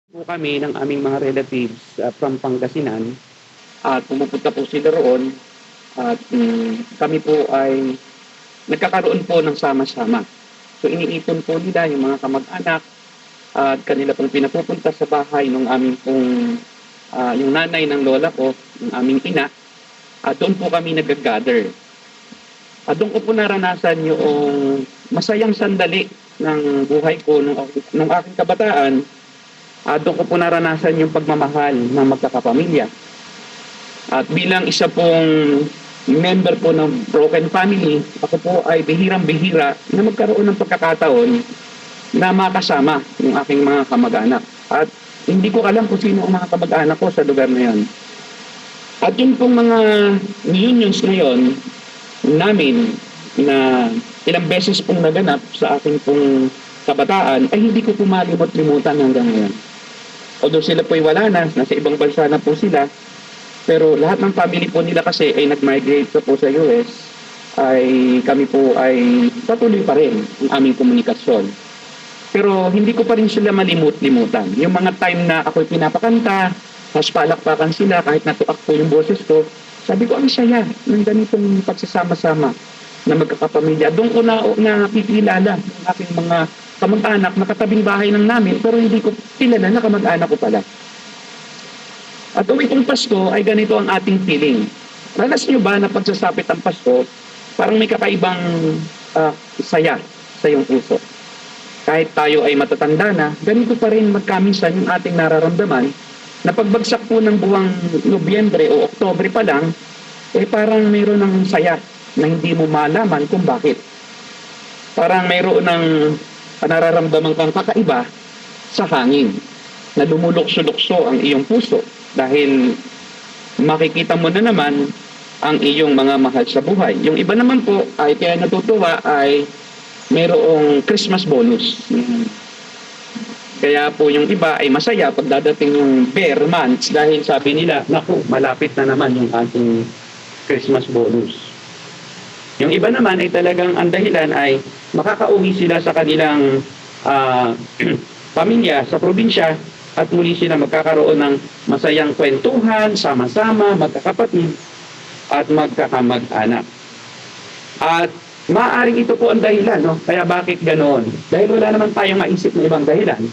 Po kami ng aming mga relatives from Pangasinan at pumupunta po sila roon at kami po ay nagkakaroon po ng sama-sama. So iniipon po nila yung mga kamag-anak at kanila pong pinapupunta sa bahay ng aming pong yung nanay ng lola ko, yung aming ina, at doon po kami nag-gather. At doon ko po naranasan yung masayang sandali ng buhay ko nung aking kabataan. Doon ko po naranasan yung pagmamahal ng magkakapamilya. At bilang isa pong member po ng broken family, ako po ay bihirang-bihira na magkaroon ng pagkakataon na makasama yung aking mga kamag-anak. At hindi ko alam kung sino ang mga kamag-anak ko sa lugar na yon. At yung pong mga reunions na yon namin na ilang beses pong naganap sa aking pong kabataan ay hindi ko po malimot-limutan hanggang ngayon. Although sila po ay wala na, nasa ibang bansa na po sila, pero lahat ng family po nila kasi ay nag-migrate po sa US, ay kami po ay patuloy pa rin ang aming komunikasyon. Pero hindi ko pa rin sila malimut-limutan. Yung mga time na ako'y pinapakanta, tapos palakpakan sila kahit natuak po yung boses ko, sabi ko, ang saya ng ganitong pagsasama-sama na magkakapamilya. Doon ko na nakikilala ng aking mga kamag-anak na katabing bahay ng namin pero hindi ko kilala na kamag-anak ko pala. At tuwing Pasko ay ganito ang ating feeling. Ranas nyo ba na pagsasapit ang Pasko, parang may kakaibang saya sa iyong puso. Kahit tayo ay matatanda na, ganito pa rin magkaminsan yung ating nararamdaman na pagbagsak po ng buwang Nobyembre o Oktobre pa lang, parang mayroon ng saya na hindi mo malaman kung bakit. Parang mayroon ng nararamdaman kang kakaiba sa hangin na lumulukso-lukso ang iyong puso dahil makikita mo na naman ang iyong mga mahal sa buhay. Yung iba naman po ay kaya natutuwa ay mayroong Christmas bonus. Kaya po yung iba ay masaya pag dadating yung bare months dahil sabi nila, naku, malapit na naman yung ating Christmas bonus. Yung iba naman ay talagang ang dahilan ay makakauwi sila sa kanilang pamilya sa probinsya at muli sila magkakaroon ng masayang kwentuhan, sama-sama, magkakapatid at magkakamag-anak. At maaaring ito po ang dahilan, no? Kaya bakit ganoon? Dahil wala naman tayong maisip ng ibang dahilan.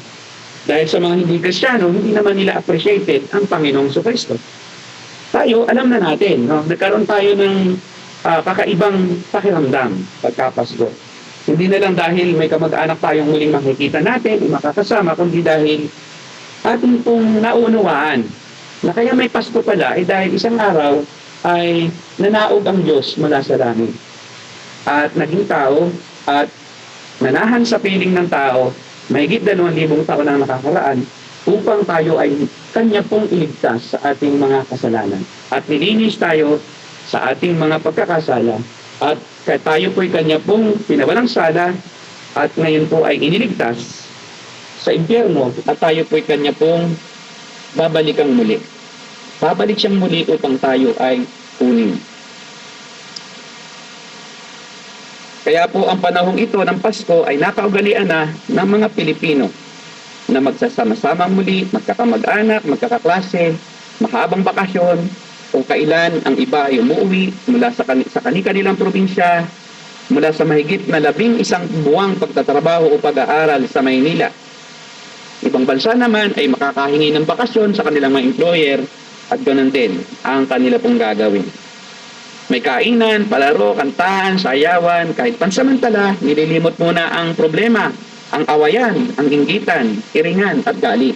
Dahil sa mga hindi Kristiyano, hindi naman nila appreciated ang Panginoong Jesucristo. Tayo, alam na natin, no? Nagkaroon tayo ng kakaibang pakiramdam pagkapasko. Hindi na lang dahil may kamag-anak tayong muling makikita natin, makakasama, kundi dahil ating pong naunawaan na kaya may Pasko pala ay dahil isang araw ay nanaog ang Diyos mula sa langit. At naging tao at nanahan sa piling ng tao, mahigit 2,000 taon ang nakakaraan upang tayo ay kanya pong iligtas sa ating mga kasalanan. At nilinis tayo sa ating mga pagkakasala at tayo po'y kanya pong pinawalang sala at ngayon po ay iniligtas sa impyerno at tayo po'y kanya pong babalikang muli. Babalik siyang muli upang tayo ay kunin. Kaya po ang panahong ito ng Pasko ay nakaugalian na ng mga Pilipino na magsasama-sama muli, magkakamag-anak, magkakaklase, mahabang bakasyon, kung kailan ang iba ay umuwi mula sa kanilang probinsya, mula sa mahigit na 11 buwang pagtatrabaho o pag-aaral sa Maynila. Ibang bansa naman ay makakahingi ng bakasyon sa kanilang mga employer at ganoon din ang kanila pong gagawin. May kainan, palaro, kantahan, sayawan, kahit pansamantala, nililimot muna ang problema, ang awayan, ang inggitan, iringan at galit.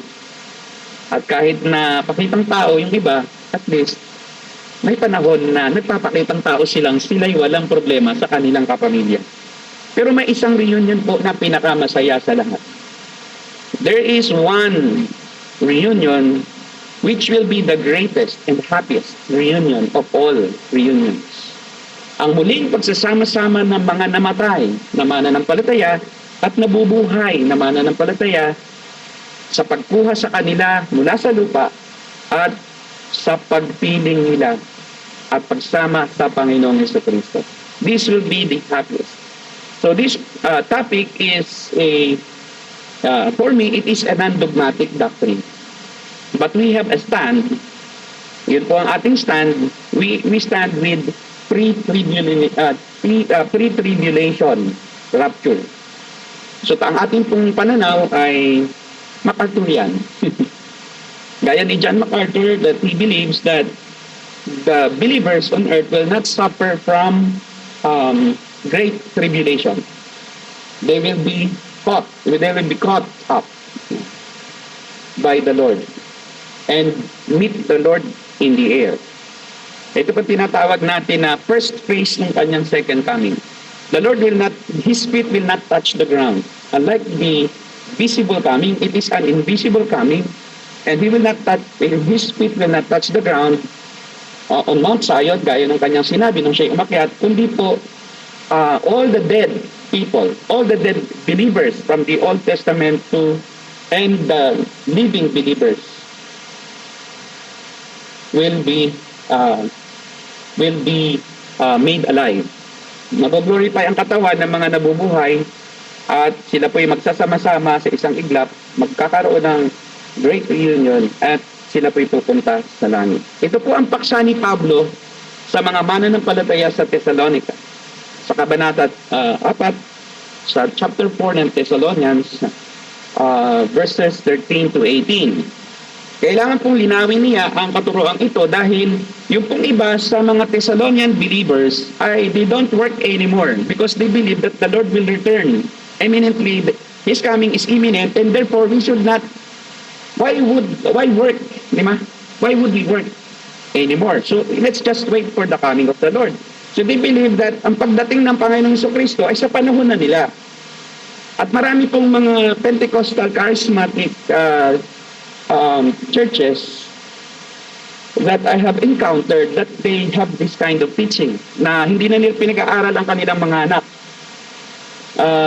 At kahit na pakitang tao yung iba, at least, may panahon na nagpapakitang tao sila'y walang problema sa kanilang kapamilya. Pero may isang reunion po na pinakamasaya sa lahat. There is one reunion which will be the greatest and happiest reunion of all reunions. Ang muling pagsasama-sama ng mga namatay na mananampalataya at nabubuhay na mananampalataya sa pagkuha sa kanila mula sa lupa at sa pagpiling nila at pagsama sa Panginoong Jesucristo. This will be the happiest. So this topic is for me, it is a non-dogmatic doctrine. But we have a stand. Yun po ang ating stand. We stand with pre-tribulation rapture. So ang ating pong pananaw ay MacArthurian. Gaya ni John MacArthur, that he believes that the believers on earth will not suffer from great tribulation. They will be caught up by the Lord and meet the Lord in the air. Ito pa tinatawag natin na first phase ng kanyang second coming. The Lord will not, His feet will not touch the ground. Unlike the visible coming, it is an invisible coming, and His feet will not touch the ground on Mount Zion, gaya ng kanyang sinabi nung siya'y umakyat, kundi po all the dead people, all the dead believers from the Old Testament and the living believers will be made alive. Mag-glorify ang katawan ng mga nabubuhay at sila po ay magsasama-sama sa isang iglap, magkakaroon ng great reunion at sila po ay pupunta sa langit. Ito po ang paksa ni Pablo sa mga mananampalataya sa Thessalonica. Sa Kabanata 4, sa chapter 4 ng Thessalonians, verses 13 to 18. Kailangan pong linawin niya ang katuroang ito dahil yung pong iba sa mga Thessalonian believers ay they don't work anymore because they believe that the Lord will return imminently. His coming is imminent and therefore we should not, why work? Di ba? Why would we work anymore? So let's just wait for the coming of the Lord. So they believe that ang pagdating ng Panginoong Jesucristo ay sa panahon na nila. At marami pong mga Pentecostal charismatic churches that I have encountered that they have this kind of teaching na hindi na nila pinag-aaral ang kanilang mga anak.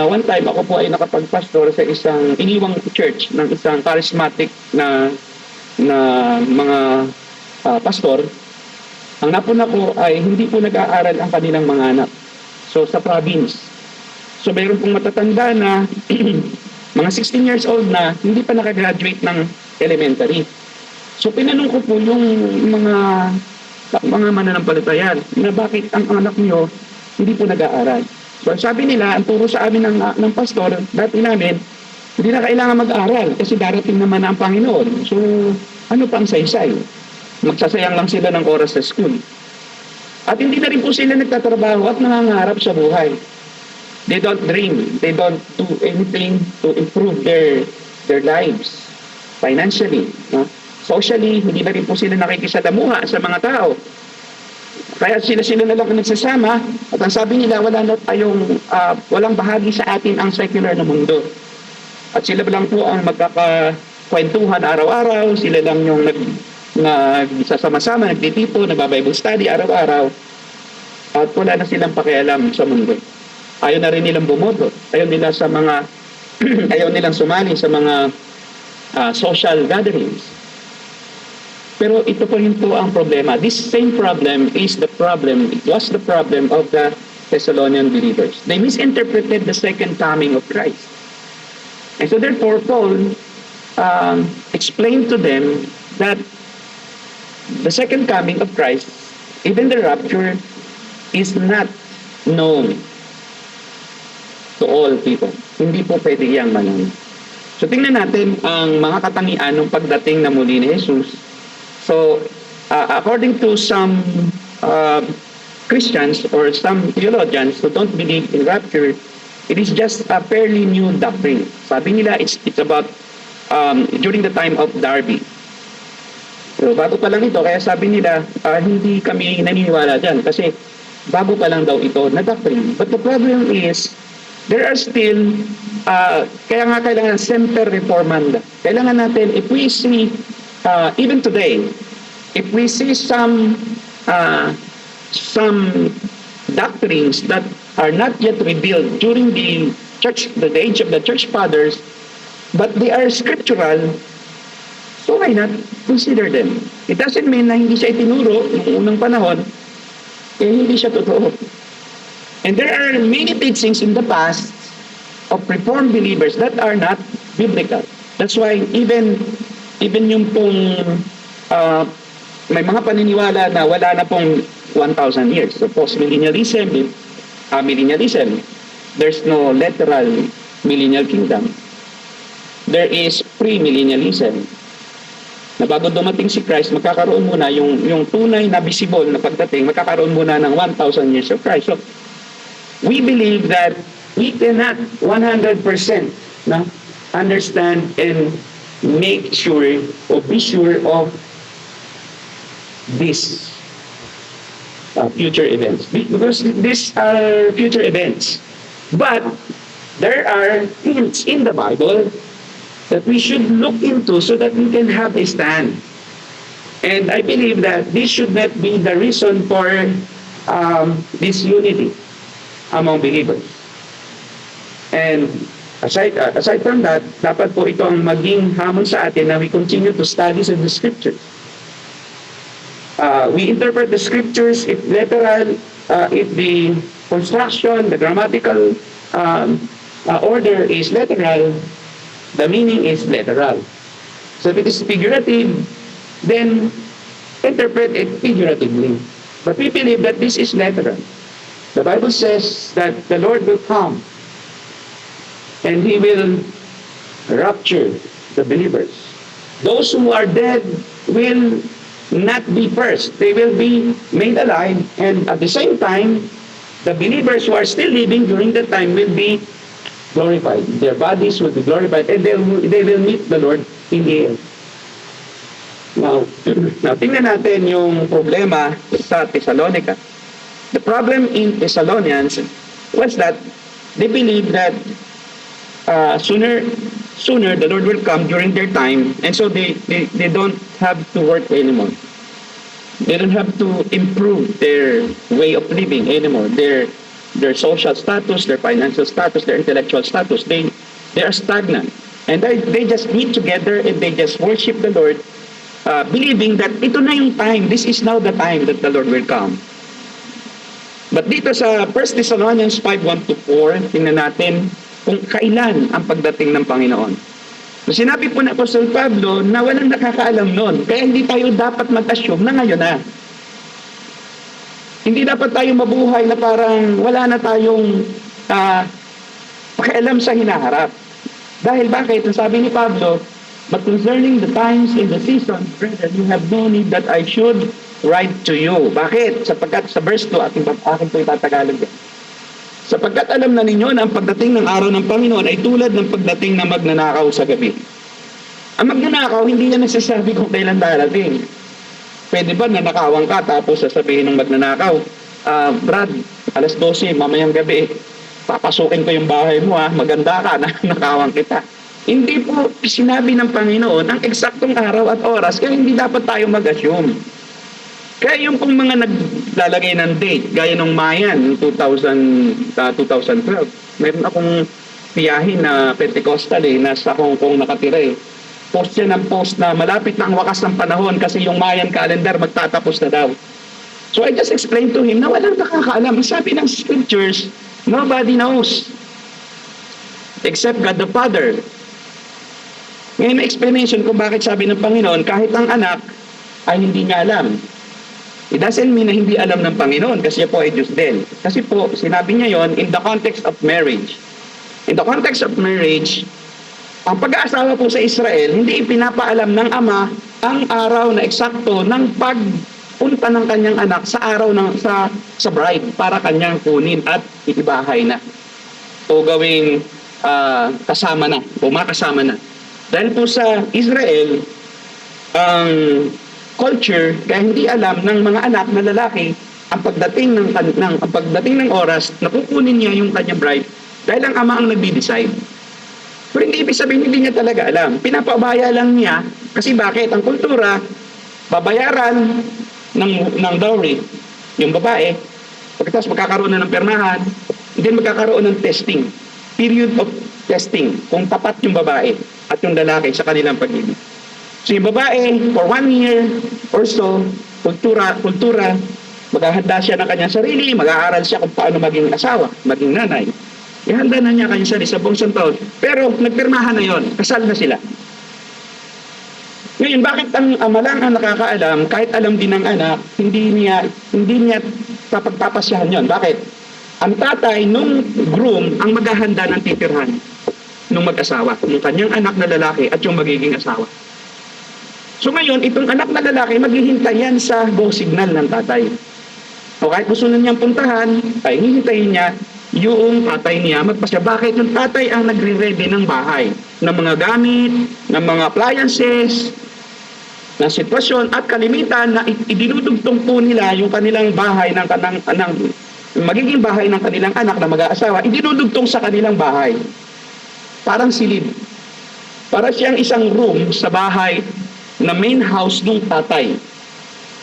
One time ako po ay nakapagpastor sa isang iniwang church ng isang charismatic na mga pastor. Ang napuna ko ay hindi po nag-aaral ang kanilang mga anak. So sa province. So mayroon pong matatanda na mga 16 years old na hindi pa nakagraduate ng elementary. So pinanong ko po yung mga mananampalataya na bakit ang anak niyo hindi po nag-aaral. So sabi nila, ang turo sa amin ng pastor, dati namin, hindi na kailangan mag-aaral kasi darating naman ang Panginoon. So ano pa ang saysay? Magsasayang lang sila ng oras sa school. At hindi na rin po sila nagtatrabaho at nangangarap sa buhay. They don't dream. They don't do anything to improve their lives financially. Socially, hindi na rin po sila nakikisalamuha sa mga tao. Kaya sila na lang nagsasama at ang sabi nila, walang bahagi sa atin ang secular na mundo. At sila lang po ang magkakakwentuhan araw-araw, sila lang yung nagsasama-sama, nagtitipo, nagba-Bible study araw-araw. At wala na silang pakialam sa mundo. Ayaw na rin nilang bumoto. Ayaw nilang sumali sa mga social gatherings. Pero ito po rin po ang problema. This same problem is the problem, it was the problem of the Thessalonian believers. They misinterpreted the second coming of Christ. And so therefore, Paul explained to them that the second coming of Christ, even the rapture, is not known to all people. Hindi po pwede iyang malaman. So tingnan natin ang mga katangian ng pagdating na muli ni Jesus. So according to some Christians or some theologians who don't believe in rapture, it is just a fairly new doctrine. Sabi nila it's about during the time of Darby. So bago pa lang ito, kaya sabi nila hindi kami naniniwala dyan kasi bago pa lang daw ito na doctrine. But the problem is there are still kaya nga kailangan semper reformanda. Kailangan natin, if we see even today, if we see some doctrines that are not yet revealed during the age of the church fathers, but they are scriptural, so why not consider them? It doesn't mean na hindi siya itinuro noong unang panahon, hindi siya totoo. And there are many teachings in the past of Reformed believers that are not biblical. That's why even Even yung pong may mga paniniwala na wala na pong 1,000 years. So post-millennialism, millennialism, there's no literal millennial kingdom. There is pre-millennialism. Na bago dumating si Christ, magkakaroon muna yung tunay na visible na pagdating, magkakaroon muna ng 1,000 years of Christ. So, we believe that we cannot 100% na understand and make sure or be sure of these future events. Because these are future events. But there are hints in the Bible that we should look into so that we can have a stand. And I believe that this should not be the reason for disunity among believers. And aside from that, dapat po ito ang maging hamon sa atin na we continue to study the scriptures. We interpret the scriptures if literal, if the construction, the grammatical order is literal, the meaning is literal. So if it is figurative, then interpret it figuratively. But we believe that this is literal. The Bible says that the Lord will come and He will rapture the believers. Those who are dead will not be first. They will be made alive, and at the same time, the believers who are still living during that time will be glorified. Their bodies will be glorified, and they will meet the Lord in the air. Now tingnan natin yung problema sa Thessalonica. The problem in Thessalonians was that they believe that sooner the Lord will come during their time, and so they don't have to work anymore. They don't have to improve their way of living anymore. Their social status, their financial status, their intellectual status, they are stagnant. And they just meet together and they just worship the Lord, believing that ito na yung time, this is now the time that the Lord will come. But dito sa 1 Thessalonians 5:1-4, tingnan natin kung kailan ang pagdating ng Panginoon. So, sinabi po na Apostol Pablo na walang nakakaalam noon, kaya hindi tayo dapat mag-assume na ngayon na. Hindi dapat tayo mabuhay na parang wala na tayong pakialam sa hinaharap. Dahil bakit? Ang sabi ni Pablo, but concerning the times and the seasons, brethren, you have no need that I should write to you. Bakit? Sapagkat sa verse 2, akin po itatagalog yan. Sapagkat alam na ninyo na ang pagdating ng araw ng Panginoon ay tulad ng pagdating ng magnanakaw sa gabi. Ang magnanakaw, hindi niya nagsasabi kung kailan darating. Pwede ba nanakawan ka tapos sasabihin ng magnanakaw, Brad, alas 12, mamayang gabi, papasukin ko yung bahay mo maganda ka, nakawan kita. Hindi po sinabi ng Panginoon ang eksaktong araw at oras, kaya hindi dapat tayo mag-assume. Kaya yung pong mga naglalagay ng date, gaya ng Mayan, 2012, meron akong biyahe na Pentecostal nasa Hong Kong nakatira Post siya ng post na malapit na ang wakas ng panahon kasi yung Mayan calendar magtatapos na daw. So I just explained to him na walang nakakaalam. Sabi ng scriptures, nobody knows except God the Father. Ngayon may explanation kung bakit sabi ng Panginoon kahit ang anak ay hindi niya alam. It doesn't mean na hindi alam ng Panginoon kasi siya po ay Diyos din. Kasi po, sinabi niya yon in the context of marriage. In the context of marriage, ang pag-aasawa po sa Israel, hindi ipinapaalam ng ama ang araw na eksakto ng pagpunta ng kanyang anak sa araw sa bride para kanyang kunin at iibahay na. O gawing kasama na, o makasama na. Dahil po sa Israel, ang culture, kaya hindi alam ng mga anak na lalaki ang pagdating ng oras na kukunin niya yung kanyang bride dahil ang ama ang nagde-decide. Pero hindi ibig sabihin, hindi niya talaga alam. Pinapabaya lang niya kasi bakit? Ang kultura, babayaran ng dowry yung babae, pagkatapos magkakaroon na ng permahan, then magkakaroon ng testing. Period of testing kung tapat yung babae at yung lalaki sa kanilang pag-ibig. So yung babae, for 1 year or so, kultura, maghahanda siya ng kanyang sarili, mag-aaral siya kung paano maging asawa, maging nanay. Ihanda na niya kanyang sarili sa buong taon. Pero nagpirmahan na yon, kasal na sila. Ngayon, bakit ang ama lang ang nakakaalam, kahit alam din ng anak, hindi niya papagpapasyahan yon? Bakit? Ang tatay nung groom ang maghahanda ng titirhan nung mag-asawa, yung kanyang anak na lalaki at yung magiging asawa. So ngayon, itong anak na lalaki, maghihintay yan sa go signal ng tatay. O kahit gusto na niyang puntahan, ay hihintayin niya yung tatay niya magpasya. Bakit? Yung tatay ang nagre-ready ng bahay, ng mga gamit, ng mga appliances, ng sitwasyon at kalimitan na idinudugtong po nila yung kanilang bahay ng magiging bahay ng kanilang anak na mag-aasawa, idinudugtong sa kanilang bahay. Parang silid. Para siyang isang room sa bahay na main house ng tatay.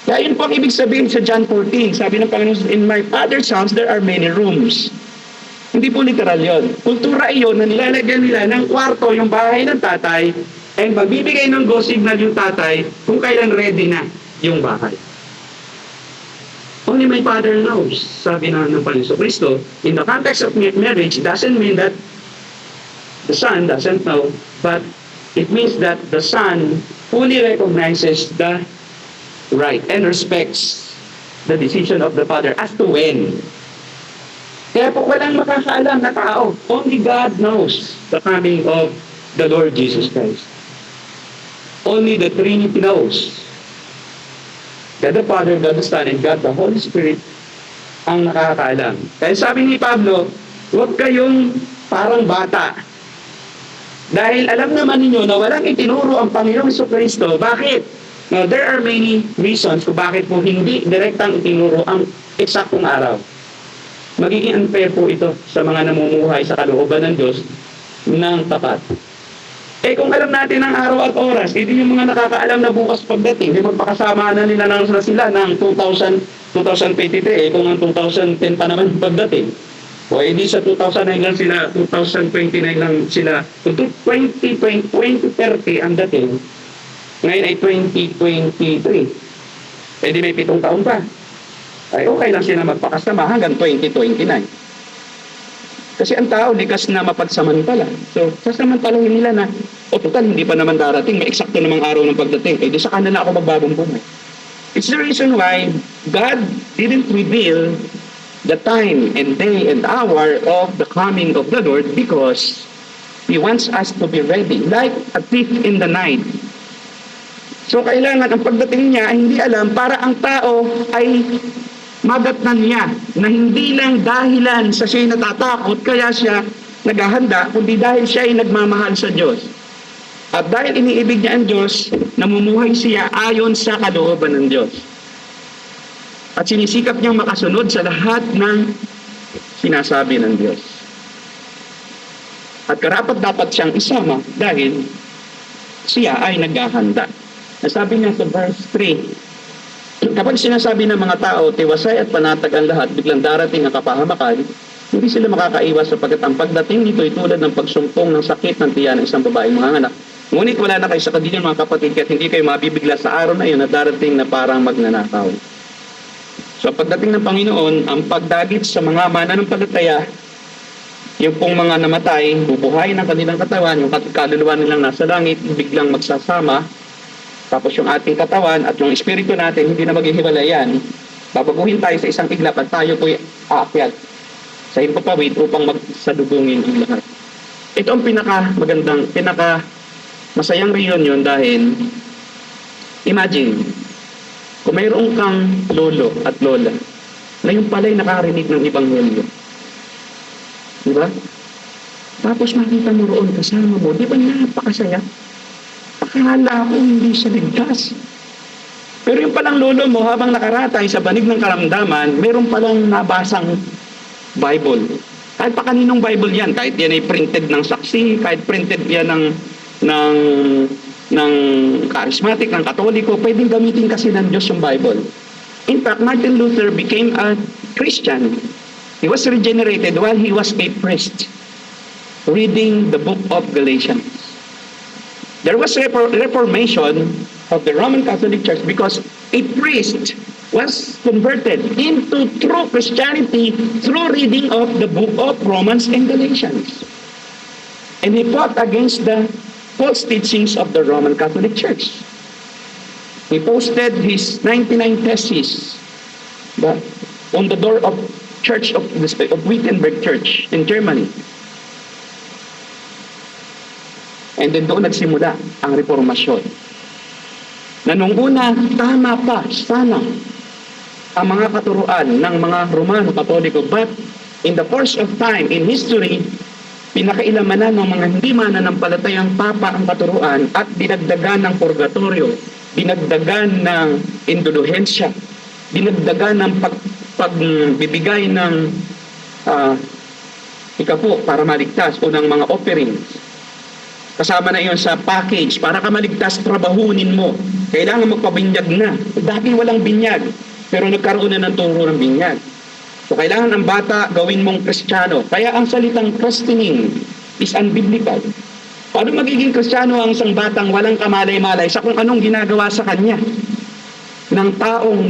Kaya yun po ang ibig sabihin sa John 14. Sabi ng Panginoon, in my Father's house there are many rooms. Hindi po literal yun. Kultura iyon na nilalagyan nila ng kwarto yung bahay ng tatay ay magbibigay ng go signal yung tatay kung kailan ready na yung bahay. Only my Father knows, sabi ng Panginoon Kristo. In the context of marriage, doesn't mean that the son doesn't know, but it means that the son fully recognizes the right and respects the decision of the father as to when. Kaya po walang makakaalam na tao. Only God knows the coming of the Lord Jesus Christ. Only the Trinity knows. God the Father, God the Son, and God the Holy Spirit ang nakakaalam. Kaya sabi ni Pablo, huwag kayong parang bata. Dahil alam naman ninyo na walang itinuro ang Panginoong Jesucristo. Bakit? Now, there are many reasons kung bakit po hindi direktang itinuro ang eksaktong araw. Magiging unfair po ito sa mga namumuhay sa kalooban ng Diyos ng tapat. Kung alam natin ang araw at oras, hindi yung mga nakakaalam na bukas pagdating, di magpakasama na nila sila ng 2023, kung ang 2010 pa naman pagdating. O edi sa 2009 lang sila, 2029 lang sila. Kung 2030 ang dating, ngayon ay 2023. Pwede may 7 taon pa. Ay okay lang sila magpakasama hanggang 2029. Kasi ang tao, likas na mapagsamantala. So, sasamantalahin nila na, total, hindi pa naman darating, may eksakto namang araw ng pagdating. Di sa kanila ako magbabong buhay. It's the reason why God didn't reveal the time and day and hour of the coming of the Lord because He wants us to be ready, like a thief in the night. So, kailangan ang pagdating niya ay hindi alam para ang tao ay madatnan niya na hindi lang dahilan sa siya'y natatakot kaya siya naghahanda, kundi dahil siya ay nagmamahal sa Diyos. At dahil iniibig niya ang Diyos, namumuhay siya ayon sa kalooban ng Diyos. At sinisikap niyang makasunod sa lahat ng sinasabi ng Diyos. At karapat dapat siyang isama dahil siya ay naghahanda. Nasabi niya sa verse 3, kapag sinasabi ng mga tao, tiwasay at panatag ang lahat, biglang darating ang kapahamakan, hindi sila makakaiwas sapagkat ang pagdating nito ay tulad ng pagsumpong ng sakit ng tiyan ng isang babaeng mga anak. Ngunit wala na kayo sa kadilyan mga kapatid, kahit hindi kayo mabibigla sa araw na iyon na darating na parang magnanakaw. So pagdating ng Panginoon, ang pagdagit sa mga mananampalataya, yung pong mga namatay, bubuhayin ang kanilang katawan, yung kaluluwa nilang nasa langit, biglang magsasama. Tapos yung ating katawan at yung espiritu natin, hindi na maghihiwalay yan. Babaguhin tayo sa isang iglap at tayo po'y aakyat sa himpapawid upang magsadugungin ang lahat. Ito ang pinaka-masayang reunion dahil imagine, kung mayroong kang lolo at lola na yung pala'y nakarinig ng Ebanghelyo. Diba? Tapos makita mo roon kasama mo, di ba napakasaya? Akala ko hindi siya ligtas. Pero yung palang lolo mo, habang nakaratay sa banig ng karamdaman, meron palang nabasang Bible. Kahit pa kaninong Bible yan, kahit yan ay printed ng saksi, kahit printed yan ng charismatic, ng katoliko, pwedeng gamitin kasi ng Diyos yung Bible. In fact, Martin Luther became a Christian. He was regenerated while he was a priest, reading the book of Galatians. There was reformation of the Roman Catholic Church because a priest was converted into true Christianity through reading of the book of Romans and Galatians. And he fought against the false teachings of the Roman Catholic Church. He posted his 99 theses on the door of Church of Wittenberg Church in Germany. And then doon nagsimula ang reformasyon. Na nung una, tama pa, sana, ang mga katuruan ng mga Romano Katoliko. But in the course of time, in history, pinakailamanan ng mga hindi mananampalatayang papa ang katuruan at dinagdagan ng purgatorio, dinagdagan ng indulhensya, dinagdagan ng pagbibigay ng para maligtas o ng mga offerings. Kasama na iyon sa package. Para ka maligtas, trabahunin mo. Kailangan magpabinyag na. Dati walang binyag, pero nagkaroon na ng turo ng binyag. So kailangan ang bata gawin mong Kristiyano. Kaya ang salitang christening is unbiblical. Paano magiging Kristiyano ang isang batang walang kamalay-malay sa kung anong ginagawa sa kanya ng taong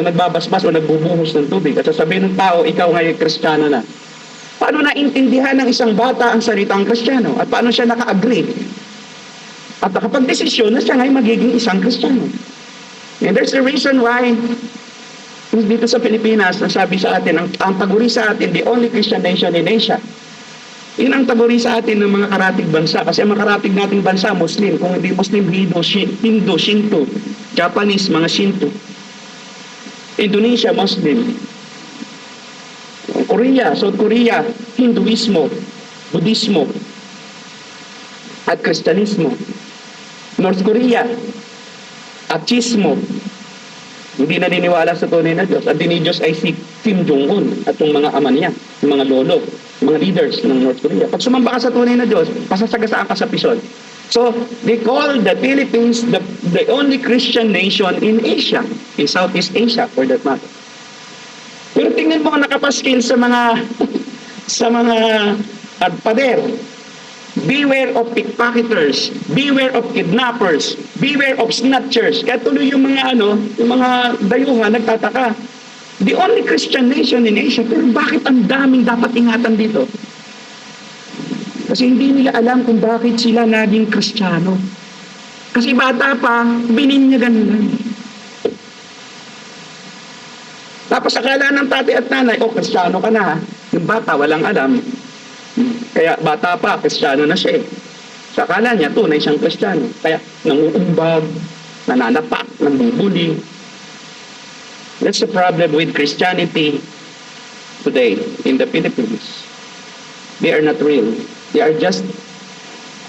nagbabasbas o nagbubuhos ng tubig at sasabihin ng tao, ikaw ngayon Kristiyano na. Paano naintindihan ng isang bata ang salitang Kristiyano? At paano siya naka-agree? At nakapag-desisyon na siya ngayon magiging isang Kristiyano. And there's a reason why dito sa Pilipinas, nasabi sa atin, ang taguri sa atin, the only Christian nation in Asia. Yun ang taguri sa atin ng mga karatig bansa. Kasi ang mga karatig nating bansa, Muslim. Kung hindi Muslim, Hindu, Shinto, Japanese, mga Shinto. Indonesia, Muslim. Korea, South Korea, Hinduismo, Budismo, at Kristyanismo. North Korea, Achismo, hindi naniniwala sa tunay na Diyos. At dinidiyos ay si Kim Jong-un at yung mga ama niya, yung mga lolo, yung mga leaders ng North Korea. Pag sumamba ka sa tunay na Diyos, pasasagasaan ka sa pisod. So, they call the Philippines the only Christian nation in Asia, in Southeast Asia for that matter. Pero tingnan mo ang nakapaskil sa mga pader. Beware of pickpocketers, beware of kidnappers, beware of snatchers. Kaya tuloy yung mga dayuhan nagtataka. The only Christian nation in Asia, pero bakit ang daming dapat ingatan dito? Kasi hindi nila alam kung bakit sila naging Kristiyano. Kasi bata pa, bininyagan lang. Tapos akala ng tatay at nanay, Kristiyano ka na ha. Yung bata, walang alam. Kaya bata pa, Kristiyano na siya eh. Sa akala niya, tunay siyang Kristiyano. Kaya nanguumbag, nananapak, nambubuli. That's the problem with Christianity today in the Philippines. They are not real. They are just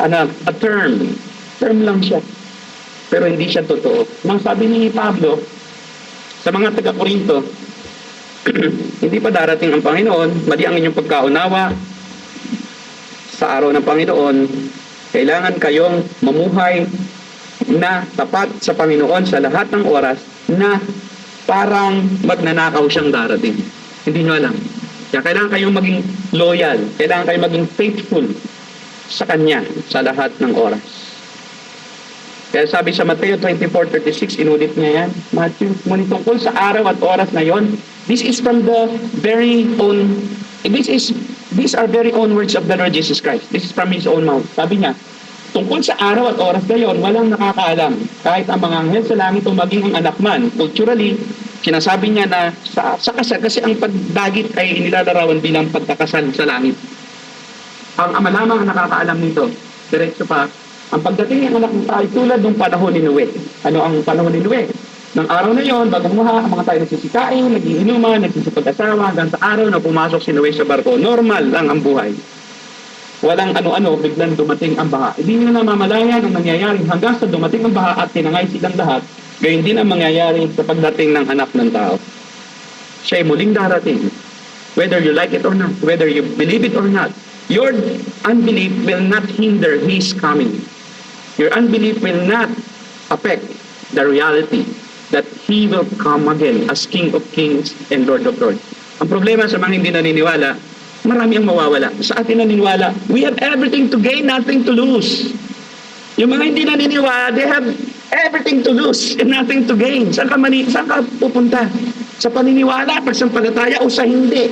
a term. Term lang siya. Pero hindi siya totoo. Nang sabi ni Pablo, sa mga taga-Korinto, hindi pa darating ang Panginoon, mali ang inyong pagkaunawa. Sa araw ng Panginoon, kailangan kayong mamuhay na tapat sa Panginoon sa lahat ng oras na parang magnanakaw siyang darating. Hindi nyo alam. Kaya kailangan kayong maging loyal, kailangan kayong maging faithful sa Kanya sa lahat ng oras. Kaya sabi sa Mateo 24:36, inulit niya yan. Matthew, ngunit tungkol sa araw at oras na yon, these are very own words of the Lord Jesus Christ. This is from His own mouth. Sabi niya, tungkol sa araw at oras na yon, walang nakakaalam. Kahit ang mga anghel sa langit o maging ang anak man. Culturally, sinasabi niya na sa kasal, kasi ang pagdagit ay nilalarawan bilang pagkakasal sa langit. Ang ama lamang ang nakakaalam nito. Diretso pa, ang pagdating ng anak ng tao ay tulad ng panahon ni Noe. Ano ang panahon ni Noe? Nang araw na yon, bagong muha, ang mga tayo nagsisikain, nagiinuman, nagsisipag-asawa, hanggang sa araw na pumasok si Noe sa barko. Normal lang ang buhay. Walang ano-ano, biglang dumating ang baha. Hindi nila namamalayan ang nangyayari hanggang sa dumating ang baha at tinangay silang lahat. Gayon din ang mangyayari sa pagdating ng anak ng tao. Siya ay muling darating. Whether you like it or not, whether you believe it or not, your unbelief will not hinder His coming. Your unbelief will not affect the reality that He will come again as King of Kings and Lord of Lords. Ang problema sa mga hindi naniniwala, marami ang mawawala. Sa atin naniniwala, we have everything to gain, nothing to lose. Yung mga hindi naniniwala, they have everything to lose and nothing to gain. Saan ka pupunta? Sa paniniwala, pagsampalataya o sa hindi?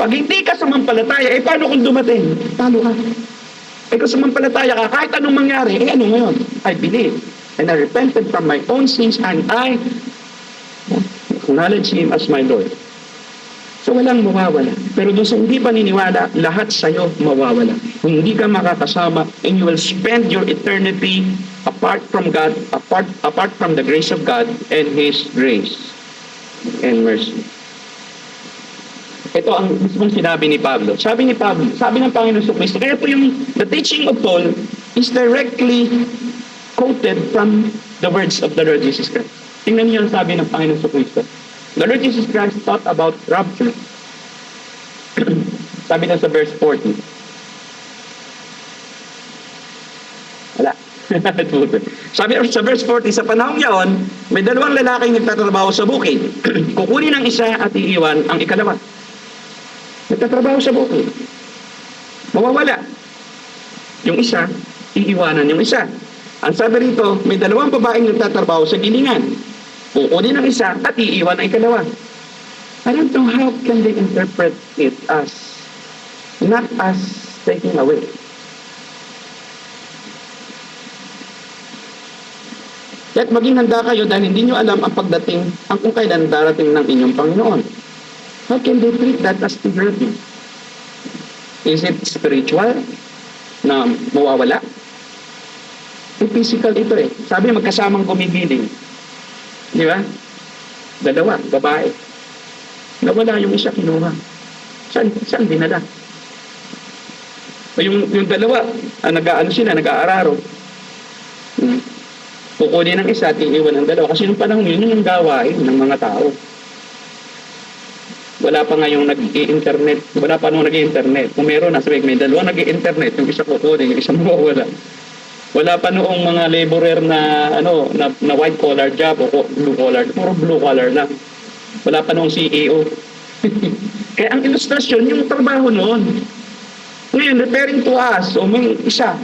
Pag hindi ka sumampalataya, paano kung dumating? Talo ka. Kung sumampalataya ka, kahit anong mangyari, ano ngayon? I believe. and I repented from my own sins, and I acknowledge Him as my Lord. So walang mawawala. Pero doon sa hindi paniniwala, lahat sa'yo mawawala. Hindi ka makakasama, and you will spend your eternity apart from God, apart from the grace of God and His grace and mercy. Ito ang mismong sinabi ni Pablo. Sabi ni Pablo, sabi ng Panginoon sa Kristo, kaya po yung the teaching of Paul is directly quoted from the words of the Lord Jesus Christ. Tingnan niyo ang sabi ng Panginoon sa Kristo. The Lord Jesus Christ taught about rapture. Sabi na sa verse 40. Wala. Sabi sa verse 40, sa panahon yaon, may dalawang lalaking nagtatrabaho sa bukid. Kukunin ang isa at iiwan ang ikalawa. Nagtatrabaho sa bukid. Mawawala. Yung isa, iiwanan yung isa. Ang sabi rito, may dalawang babaeng nagtatrabaho sa gilingan. Kukunin ang isa at iiwan ang ikalawa. I don't know how can they interpret it as not as taking away. Kaya't maging handa kayo dahil hindi nyo alam ang pagdating, ang kung kailan darating ng inyong Panginoon. How can they treat that as figurative? Is it spiritual na mawawala? Physical ito eh. Sabi magkasamang gumigiling. Di ba? Dalawa, babae. Nawala yung isa, kinuha. Saan dinala? Yung dalawa, nag-aano sila, nag-aararo. Kukunin ng isa at iiwan ng dalawa. Kasi nung panahon yun yung gawain ng mga tao. Wala pa nga yung nag-i-internet. Wala pa nung nag-i-internet. Kung meron, sabi, may dalawa nag-i-internet. Yung isa kukunin, yung isa mawawala. Wala pa noong mga laborer na na white collar job o blue collar, puro blue collar lang. Wala pa noong CEO. Kaya ang ilustrasyon yung trabaho noon. Ngayon, referring to us, o may isa,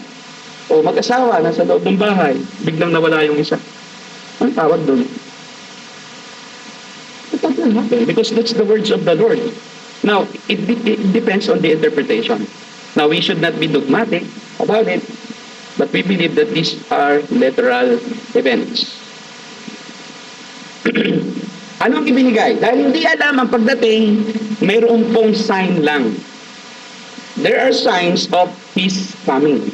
o mag-asawa nasa loob ng bahay, biglang nawala yung isa. Ang tawag doon? That will happen because that's the words of the Lord. Now, it depends on the interpretation. Now, we should not be dogmatic about it. But we believe that these are literal events. Ano ang ibinigay? Dahil hindi alam ang pagdating, mayroon pong sign lang. There are signs of His coming.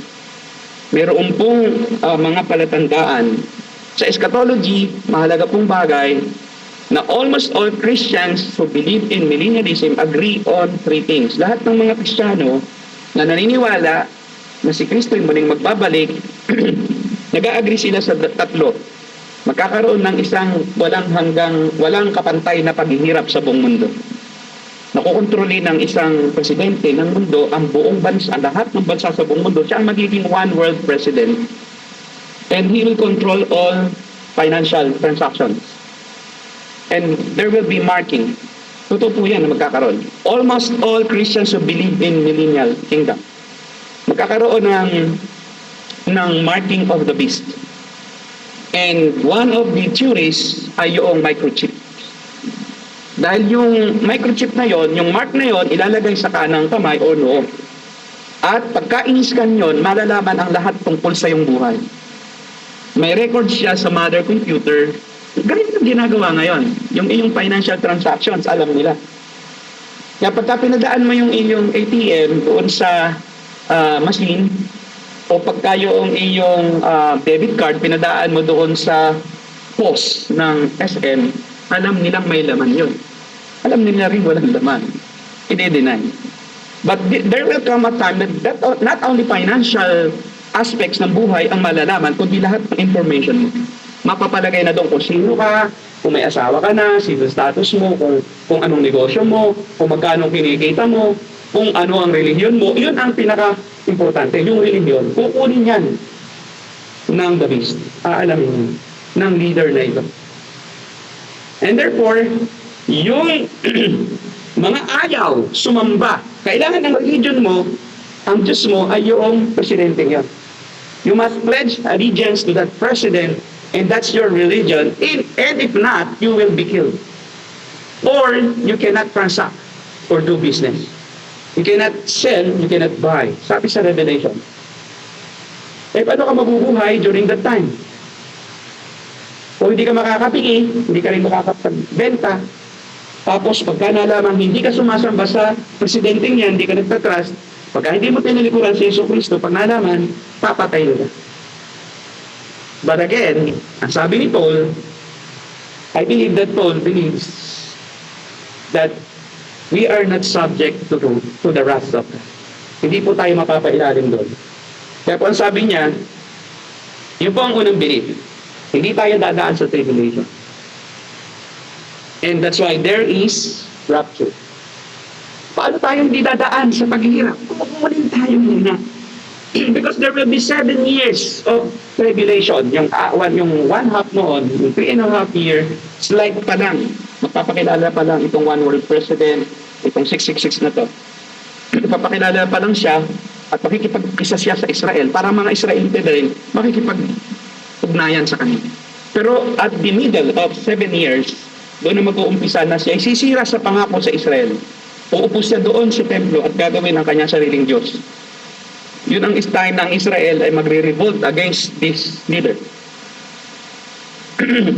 Mayroon pong mga palatandaan. Sa eschatology, mahalaga pong bagay na almost all Christians who believe in millennialism agree on three things. Lahat ng mga Kristiyano na naniniwala na si Kristo ay muling magbabalik, nag-a-agree sila sa tatlo. Magkakaroon ng isang walang kapantay na paghihirap sa buong mundo. Nakukontrolin ng isang presidente ng mundo ang buong bansa, lahat ng bansa sa buong mundo. Siya ang magiging one world president. And he will control all financial transactions. And there will be marking. Totoo po yan na magkakaroon. Almost all Christians who believe in millennial kingdom. Magkakaroon ng marking of the beast. And one of the theories ay yung microchip. Dahil yung microchip na yon, yung mark na yon, ilalagay sa kanang kamay o noo. At pagka in-scan yon, malalaman ang lahat tungkol sa iyong buhay. May record siya sa mother computer. Ganito ginagawa ngayon. Yung iyong financial transactions, alam nila. Kaya pagka pinadaan mo yung iyong ATM doon sa machine, o pagka yung iyong debit card, pinadaan mo doon sa POS ng SM, alam nilang may laman yun. Alam nila rin walang laman. I-deny. But there will come a time that not only financial aspects ng buhay ang malalaman, kundi lahat ng information mo. Mapapalagay na doon kung sino ka, kung may asawa ka na, civil status mo, kung anong negosyo mo, kung magkano kinikita mo, kung ano ang relihiyon mo. Yun ang pinaka-importante. Yung relihiyon, kukunin yan ng the beast. Aalamin ng leader na ito. And therefore, yung mga ayaw, sumamba, kailangan ng religion mo, ang Diyos mo ay yung presidente niya. You must pledge allegiance to that president, and that's your religion. And if not, you will be killed. Or you cannot transact or do business. You cannot sell, you cannot buy. Sabi sa Revelation. Eh, paano ka mabubuhay during that time? Kung hindi ka makakapiki, hindi ka rin makakapagbenta. Tapos pagka nalaman hindi ka sumasamba sa presidenteng yan, hindi ka nagtatrust, pagka hindi mo tinalikuran si Yesu Cristo, pag nalaman, papatay nila. But again, ang sabi ni Paul, I believe that Paul believes that we are not subject to the wrath of God. Hindi po tayo mapapailalim doon. Kaya po ang sabi niya, yun po ang unang belief. Hindi tayo dadaan sa tribulation. And that's why there is rapture. Paano tayo hindi dadaan sa paghihirap? Kumulin tayo muna. Because there will be 7 years of tribulation. Yung 1/2 noon, yung 3.5 year, slight pa lang. Magpapakilala pa lang itong one world president, itong 666 na to. Magpapakilala pa lang siya at makikipag-isa siya sa Israel para mga Israelite rin makikipag-ugnayan sa kanila. Pero at the middle of 7 years, doon na mag-uumpisa na siya, isisira sa pangako sa Israel. Uupo siya doon sa templo at gagawin ang kanyang sariling Diyos. Yun ang time ng Israel ay magre-revolt against this leader.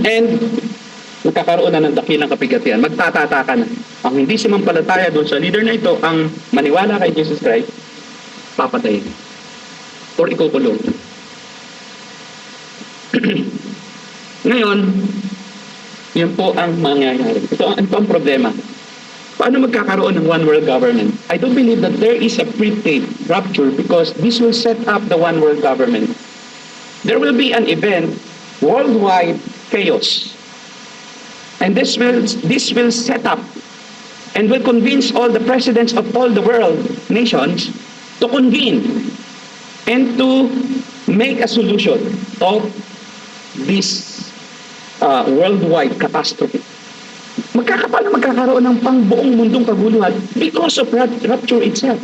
And magkakaroon na ng dakilang kapigatian. Magtatataka na. Ang hindi sumampalataya doon sa leader na ito, ang maniwala kay Jesus Christ, papatayin. Or ikukulong. Ngayon, yan po ang mangyayari. Ito ang problema. Paano magkakaroon ng one world government? I don't believe that there is a pre-paid rapture because this will set up the one world government. There will be an event, worldwide chaos. And this will set up and will convince all the presidents of all the world nations to convene and to make a solution of this worldwide catastrophe. Magkakaroon ng pangbuong mundong kaguluhan because of rapture itself.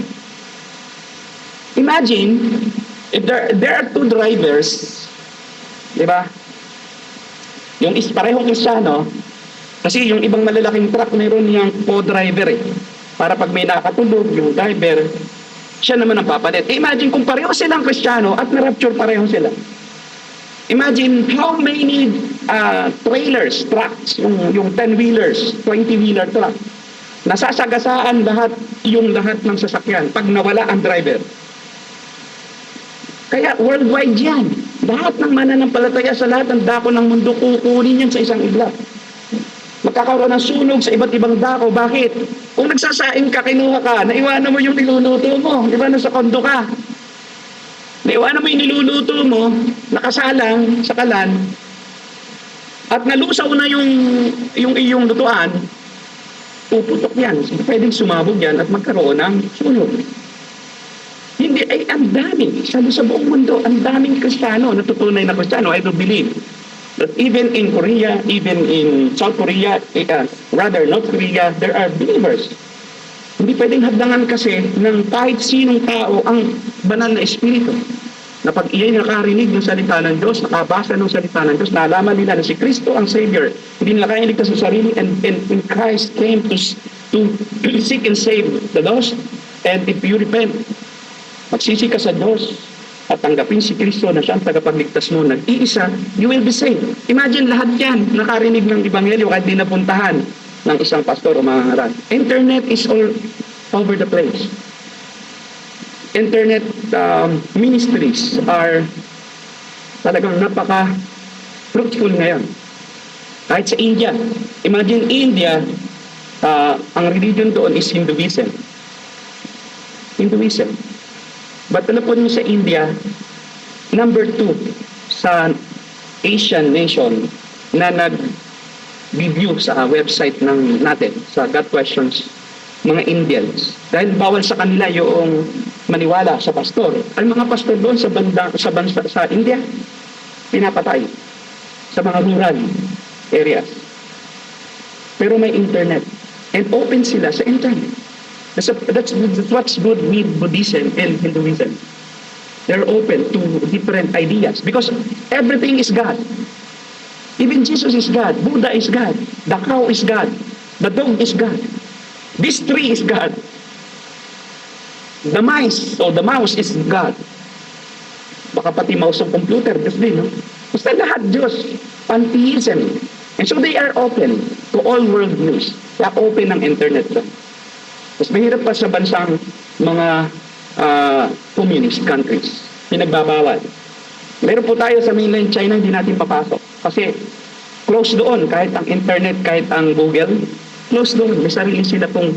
Imagine, if there are 2 drivers, di ba? Yung parehong Kristiyano, kasi yung ibang malalaking truck, mayroon yung co-driver eh. Para pag may nakatulog, yung driver, siya naman ang papalit. Imagine kung pareho silang Kristiyano at na-rapture pareho sila. Imagine how many trailers, trucks, yung 10-wheelers, 20-wheeler truck. Nasasagasaan lahat ng sasakyan pag nawala ang driver. Kaya worldwide yan. Lahat ng mananampalataya sa lahat ng dako ng mundo kukunin yan sa isang iglap. Magkakaroon ng sunog sa iba't ibang dako. Bakit? Kung nagsasaing ka, kinuha ka, naiwanan mo yung niluluto mo. Di ba, nasa kondo ka? Naiwanan mo yung niluluto mo, nakasalang sa kalan, at nalusaw na yung iyong lutuan, puputok yan. Pwedeng sumabog yan at magkaroon ng sunog. Hindi, ay ang dami. Sa buong mundo, ang daming Kristiyano, natutunay na Kristiyano. I do believe that even in Korea, even in South Korea, rather North Korea, there are believers. Hindi pwedeng hadlangan kasi ng kahit sinong tao ang banal na espiritu. Na pag iya'y nakarinig ng salita ng Diyos, nakabasa ng salita ng Diyos, nalaman nila na si Kristo ang Savior. Hindi nila kaya iligtas sa sarili and Christ came to seek and save the lost. And if you repent, magsisi ka sa Diyos at tanggapin si Kristo na siyang tagapagligtas mo, nag-iisa, you will be saved. Imagine lahat yan, nakarinig ng Ebanghelyo kahit di napuntahan ng isang pastor o mga ngaral. Internet is all over the place. Internet ministries are talagang napaka-fruitful ngayon. Kahit sa India. Imagine India, ang religion doon is Hinduism. Hinduism. But alam po niyo sa India, number 2 sa Asian nation na nag-review sa website natin, sa God Questions, mga Indians. Dahil bawal sa kanila yung maniwala sa pastor. Ang mga pastor doon sa India, pinapatay sa mga rural areas. Pero may internet. And open sila sa internet. That's what's good with Buddhism and Hinduism. They're open to different ideas because everything is God. Even Jesus is God. Buddha is God. The cow is God. The dog is God. This tree is God. The mouse is God. Baka pati mouse ng computer, Diyos din, no? Basta lahat Diyos. pantheism. And so they are open to all world news. Kaya open ang internet doon. Mas mahirap pa sa bansang mga communist countries. Pinagbabawal. Meron po tayo sa mainland China, hindi natin papasok. Kasi close doon, kahit ang internet, kahit ang Google, close doon. May sarili sila pong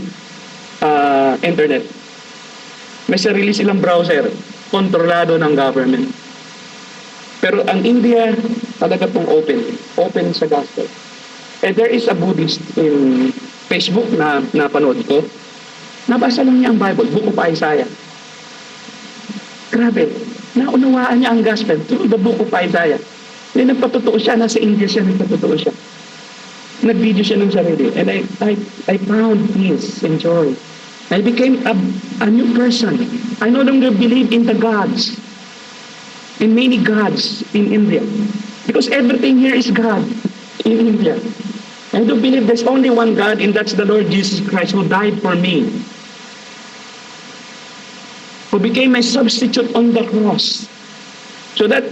internet. May sarili silang browser. Kontrolado ng government. Pero ang India, talaga pong open. Open sa gospel. And there is a Buddhist in Facebook na napanood ko. Nabasa lang niya ang Bible, Book of Isaiah. Grabe, naunawaan niya ang gospel through the Book of Isaiah. Then nagpatotoo siya, nasa India siya, nagpatotoo siya. Nag-video siya ng sarili. And I found peace and joy. I became a new person. I no longer believe in the gods. In many gods in India. Because everything here is God in India. I do believe there's only one God, and that's the Lord Jesus Christ who died for me. Who became my substitute on the cross. So that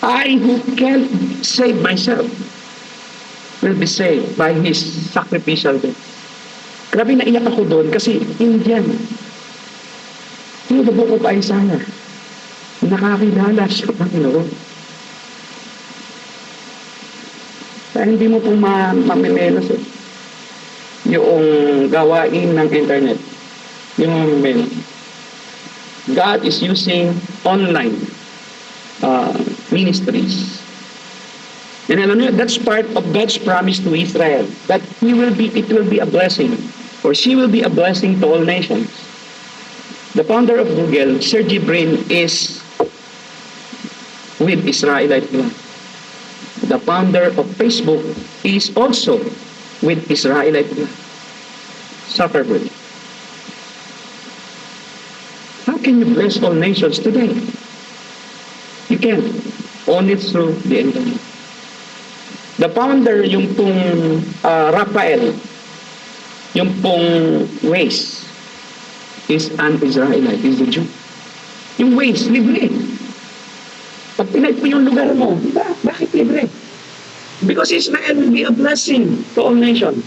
I who can't save myself will be saved by His sacrificial death. Grabe, naiyak ako doon kasi Indian. Through the Book of Isaiah, nakakilala siya ng Panginoon. Kaya hindi mo pong mamimelos yung gawain ng internet. Yung mamimelos. God is using online ministries. And that's part of God's promise to Israel, that it will be a blessing, or she will be a blessing to all nations. The founder of Google, Sergey Brin, is with Israelite blood. The founder of Facebook is also with Israelite blood. Zuckerberg. How can you bless all nations today? You can't. Only through the internet. The founder, yung pong Raphael, yung pong Waze, is an Israelite, is a Jew. Yung Waze, libre. Pag pinag po yung lugar mo, bakit libre? Because Israel will be a blessing to all nations.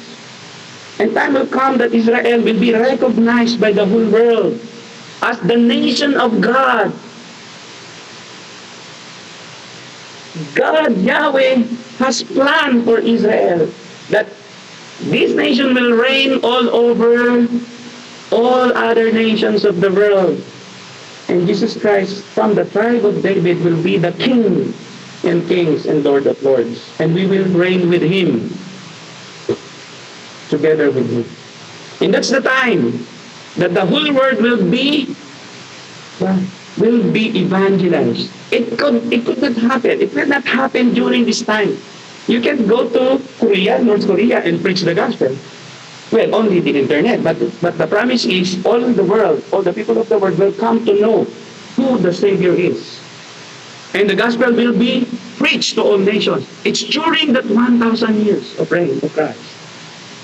And time will come that Israel will be recognized by the whole world as the nation of God. God, Yahweh, has planned for Israel that this nation will reign all over all other nations of the world. And Jesus Christ, from the tribe of David, will be the King and Kings and Lord of Lords. And we will reign with Him, together with Him. And that's the time that the whole world will be evangelized. It could not happen. It will not happen during this time. You can go to Korea, North Korea, and preach the gospel. Well, only the internet, but the promise is all the world, all the people of the world will come to know who the Savior is. And the gospel will be preached to all nations. It's during that 1,000 years of reign of Christ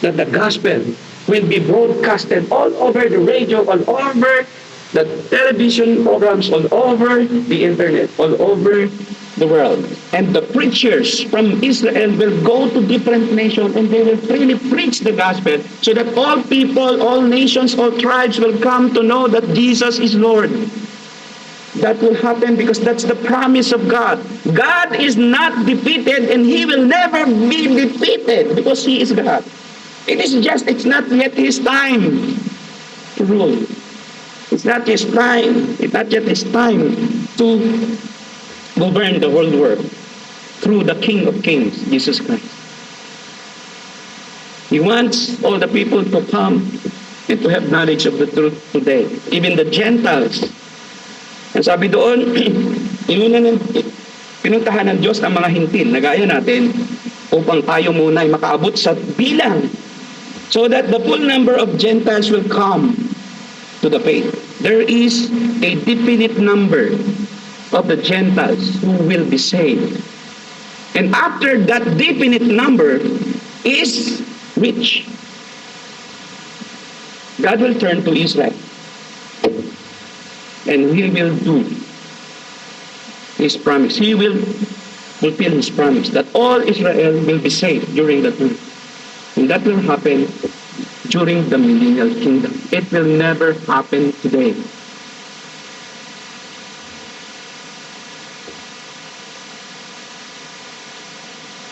that the gospel will be broadcasted all over the radio, all over the television programs, all over the internet, all over the world. And the preachers from Israel will go to different nations and they will freely preach the gospel so that all people, all nations, all tribes will come to know that Jesus is Lord. That will happen because that's the promise of God. God is not defeated and He will never be defeated because He is God. It's not yet His time to rule. It's not His time. It's not yet His time to govern the whole world through the King of Kings, Jesus Christ. He wants all the people to come and to have knowledge of the truth today. Even the Gentiles. Ang sabi doon, pinuntahan ng Diyos ang mga hintil na gaya natin upang tayo muna ay makaabot sa bilang so that the full number of Gentiles will come to the faith. There is a definite number of the Gentiles who will be saved. And after that definite number is reached, God will turn to Israel. And He will do His promise. He will fulfill His promise that all Israel will be saved during that time. And that will happen during the millennial kingdom. It will never happen today.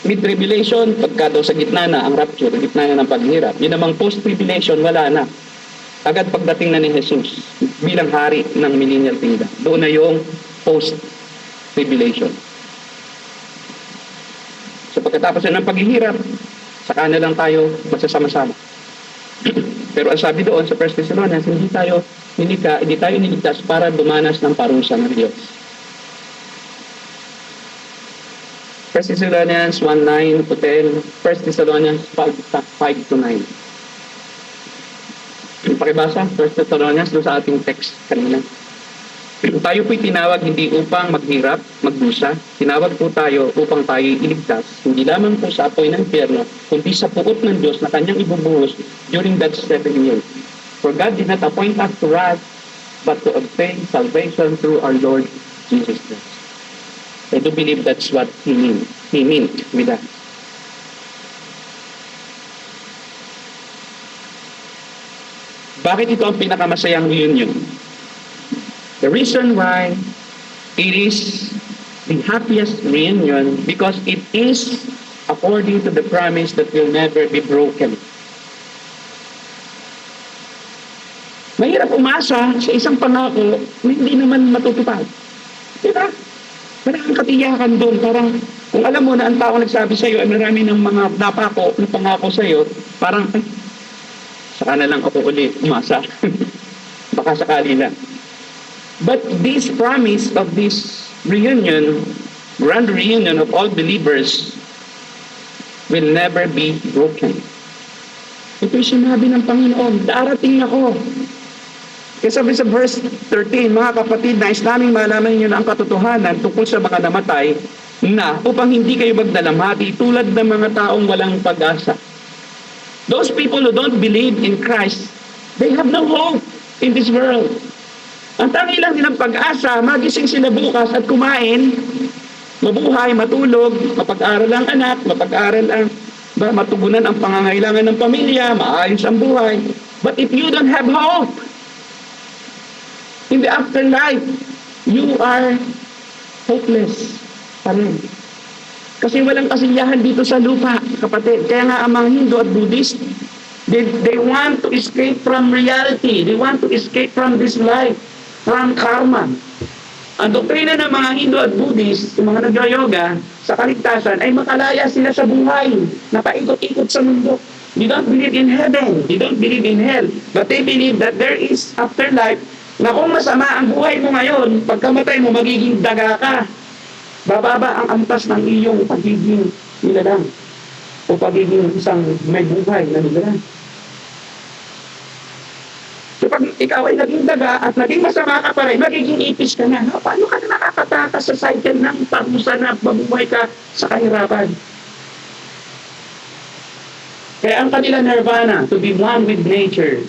Mid-tribulation, pagka daw sa gitna na ang rapture, gitna na ng paghirap. Yun namang post-tribulation, wala na. Agad pagdating na ni Jesus bilang hari ng millennial kingdom. Doon na yung post-tribulation. So pagkatapos ng paghihirap, saka na lang tayo magsasama-sama. Pero ang sabi doon sa 1 Thessalonians, hindi tayo niligtas para dumanas ng parusa ng Diyos. 1 Thessalonians 1:9 to 10, 1 Thessalonians 5 to 9. Pakibasa, 1 Thessalonians doon sa ating text kanina. Tayo po'y tinawag hindi upang maghirap, magdusa. Tinawag po tayo upang tayo iligtas, hindi lamang po sa apoy ng impyerno, kundi sa puot ng Diyos na kanyang ibubuhos during that 7 years. For God did not appoint us to wrath, but to obtain salvation through our Lord Jesus Christ. I do believe that's what He meant with that. Bakit ito ang pinakamasayang reunion? The reason why it is the happiest reunion because it is according to the promise that will never be broken. Mahirap umasa sa isang pangako na hindi naman matutupad. Diba? Parang katiyakan doon. Parang kung alam mo na ang tao nagsabi sa iyo ay marami ng mga napako ng pangako sa iyo, parang saka na lang ako ulit umasa. Baka sakali lang. But this promise of this reunion, grand reunion of all believers, will never be broken. Ito'y sinabi ng Panginoon, darating ako. Kaya sabi sa verse 13, mga kapatid, nais naming malaman niyo na ang katotohanan tungkol sa mga namatay na upang hindi kayo magdalamhati tulad ng mga taong walang pag-asa. Those people who don't believe in Christ, they have no hope in this world. Ang tangi lang nilang pag-asa, magising sila bukas at kumain, mabuhay, matulog, mapag-aral ang anak, mapag-aral ang matugunan ang pangangailangan ng pamilya, maayos ang buhay. But if you don't have hope in the afterlife, you are hopeless pa rin. Kasi walang kasiyahan dito sa lupa, kapatid. Kaya nga ang mga Hindu at Buddhist, they want to escape from reality. They want to escape from this life, from karma. Ang doktrina ng mga Hindu at Buddhist, yung mga nag-yoga, sa kaligtasan, ay makalaya sila sa buhay, na paikot-ikot sa mundo. They don't believe in heaven. They don't believe in hell. But they believe that there is afterlife, na kung masama ang buhay mo ngayon, pagkamatay mo, magiging daga ka. Bababa ang antas ng iyong pagiging nilalang o pagiging isang may buhay na nilalang. So pag ikaw ay naging daga at naging masama ka pa rin, magiging ipis ka na. Paano ka na nakakatakas sa cycle ng parusa na mabuhay ka sa kahirapan? Kaya ang kanila nirvana, to be one with nature,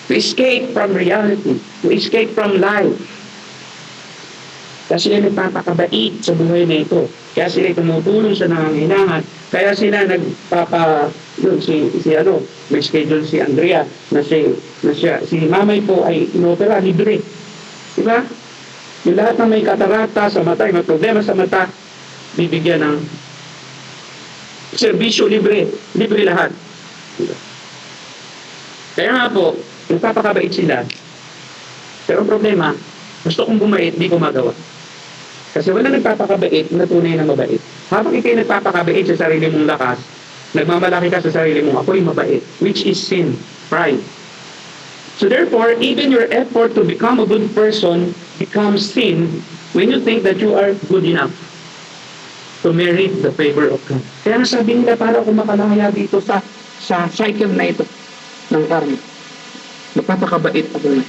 to escape from reality, to escape from life. Kaya sila nagpapakabait sa buhay na ito. Kaya sila tumutulong sa nangangailangan. Kaya sila may schedule si Andrea na si mamay po ay inopera libre. Diba? Yung lahat ng may katarata sa mata, may problema sa mata, bibigyan ng serbisyo libre. Libre lahat. Diba? Kaya nga po, nagpapakabait sila. Pero ang problema, gusto kong bumait, di ko magawa. Kasi wala nagpapakabait na tunay na mabait. Habang ikay nagpapakabait sa sarili mong lakas, nagmamalaki ka sa sarili mong ako'y mabait, which is sin, pride. So therefore, even your effort to become a good person becomes sin when you think that you are good enough to merit the favor of God. Kaya nasabi nila para kung makalaya dito sa cycle na ito ng karma. Magpapakabait ako na.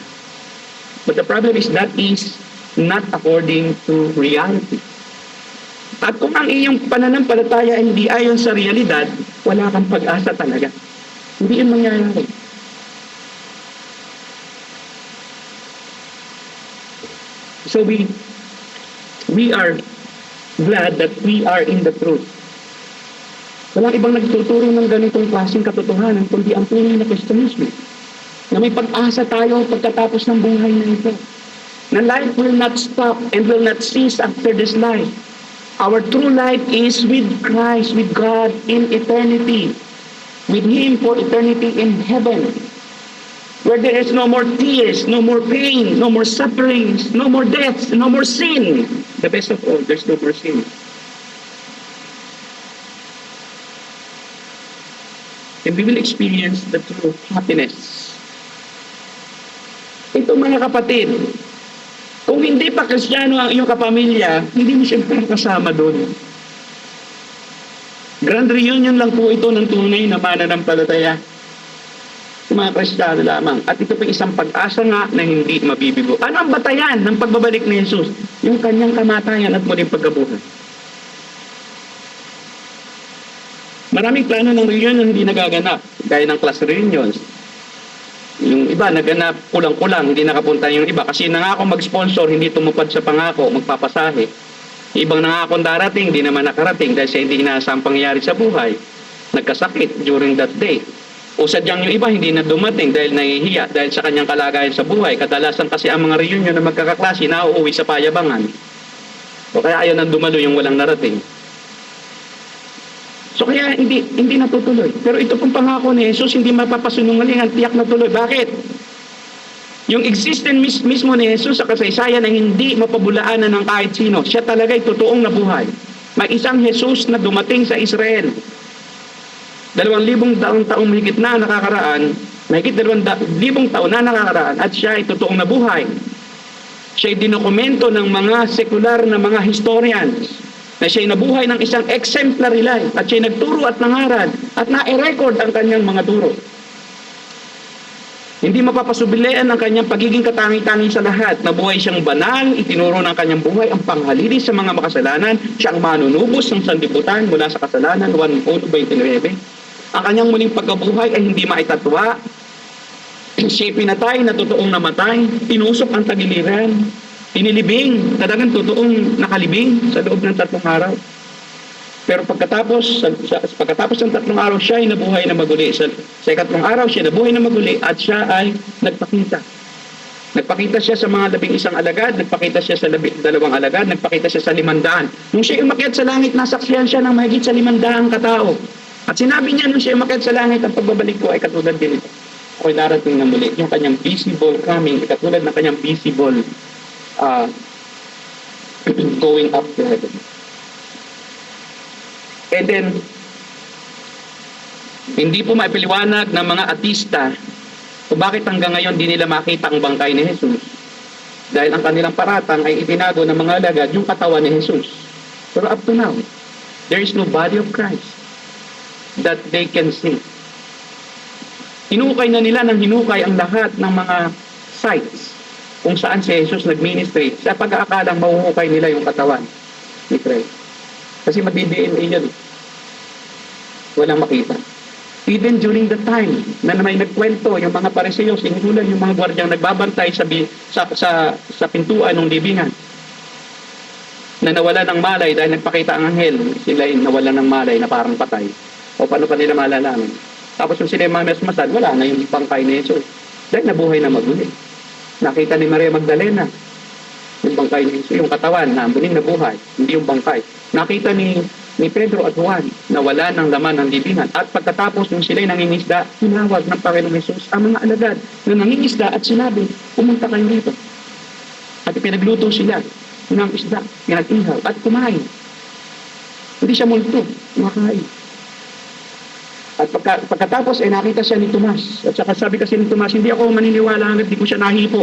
But the problem is that is not according to reality. At kung ang iyong pananampalataya ay hindi ayon sa realidad, wala kang pag-asa talaga. Hindi yun mangyayari. So we are glad that we are in the truth. Walang ibang nagtuturo ng ganitong klaseng katotohanan kundi ang tunay na Kristiyanismo. Na may pag-asa tayo pagkatapos ng buhay na ito. Na life will not stop and will not cease after this life. Our true life is with Christ, with God in eternity. With Him for eternity in heaven. Where there is no more tears, no more pain, no more sufferings, no more deaths, no more sin. The best of all, there's no more sin. And we will experience the true happiness. Ito mga kapatid, kung hindi pa Kristiyano ang iyong kapamilya, hindi mo siyempre kasama doon. Grand reunion lang po ito ng tunay na mananampalataya. Mga Kristiyano lamang. At ito po isang pag-asa nga na hindi mabibigo. Ano ang batayan ng pagbabalik ni Jesus? Yung kanyang kamatayan at muling pagkabuhay. Maraming plano ng reunion hindi nagaganap. Gaya ng class reunions. Yung iba naganap kulang-kulang, hindi nakapunta yung iba. Kasi nangako mag-sponsor, hindi tumupad sa pangako, magpapasahe. Ibang nangako darating, hindi naman nakarating dahil sa hindi inaasang pangyayari sa buhay. Nagkasakit during that day. O sadyang yung iba hindi na dumating dahil nahihiya, dahil sa kanyang kalagayan sa buhay. Kadalasan kasi ang mga reunion na magkakaklase na uuwi sa payabangan. O kaya ayaw nang dumalo yung walang narating. So kaya hindi natutuloy. Pero ito pong pangako ni Jesus, hindi mapapasunungalingan, tiyak na tuloy. Bakit? Yung existence mismo ni Jesus sa kasaysayan ay hindi mapabulaanan ng kahit sino. Siya talaga ay totoong nabuhay. May isang Jesus na dumating sa Israel. 2,000 taong mahigit na nakakaraan, mahigit 2,000 taon na nakakaraan, at siya ay totoong nabuhay. Siya ay dinokumento ng mga sekular na mga historians na siya'y nabuhay ng isang exemplary life at siya'y nagturo at nangaral at na-record ang kanyang mga turo. Hindi mapapasubilean ang kanyang pagiging katangi-tangi sa lahat. Nabuhay siyang banal, itinuro ng kanyang buhay ang panghalilis sa mga makasalanan. Siya ang manunubos ng sanlibutan mula sa kasalanan, 1:29. Ang kanyang muling pagkabuhay ay hindi maitatwa. Siya'y pinatay na totoong namatay, tinusok ang tagiliran, inilibing, talagang totoong nakalibing sa loob ng 3 araw. Pero pagkatapos ng 3 araw, siya ay nabuhay na maguli. Sa 4 araw, siya nabuhay na maguli at siya ay nagpakita. Nagpakita siya sa mga 11 alagad, nagpakita siya sa 2 alagad, nagpakita siya sa 500. Nung siya umakyat sa langit, nasaksihan siya ng mahigit sa 500 katao. At sinabi niya nung siya umakyat sa langit, ang pagbabalik ko ay katulad din ito. Ako'y darating na muli. Yung kanyang visible coming, katulad ng kanyang visible going up to heaven. And then, hindi po maipaliwanag ng mga atista kung bakit hanggang ngayon di nila makita ang bangkay ni Jesus. Dahil ang kanilang paratang ay itinago ng mga alagad yung katawan ni Jesus. Pero up to now, there is no body of Christ that they can see. Hinukay na nila ng hinukay ang lahat ng mga sites kung saan si Jesus nag-ministry sa pag-aakalang mahuhukay nila yung katawan ni Christ. Kasi madi-DNA yun. Walang makita. Even during the time na may nagkwento yung mga Pariseo, sinulan yung mga gwardyang nagbabantay sa pintuan ng libingan na nawala ng malay dahil nagpakita ang anghel, sila ay nawala ng malay na parang patay. O paano pa nila malalaman? Tapos yung sila mamasmasad, wala na yung bangkay ni Jesus. Dahil nabuhay na maguli. Nakita ni Maria Magdalena yung bangkay ni Jesus, yung katawan na muling nabuhay, hindi yung bangkay. Nakita ni Pedro at Juan na wala ng laman ng libingan. At pagkatapos nung sila'y nangingisda, tinawag ng Panginoong Jesus ang mga alagad na nangingisda at sinabi, pumunta kayo dito. At pinagluto sila ng isda, pinag-ihaw at kumain. Hindi siya multo, kumakain. At pagkatapos ay nakita siya ni Tomas. At saka sabi kasi ni Tomas, hindi ako maniniwala hanggat di ko siya nahipo.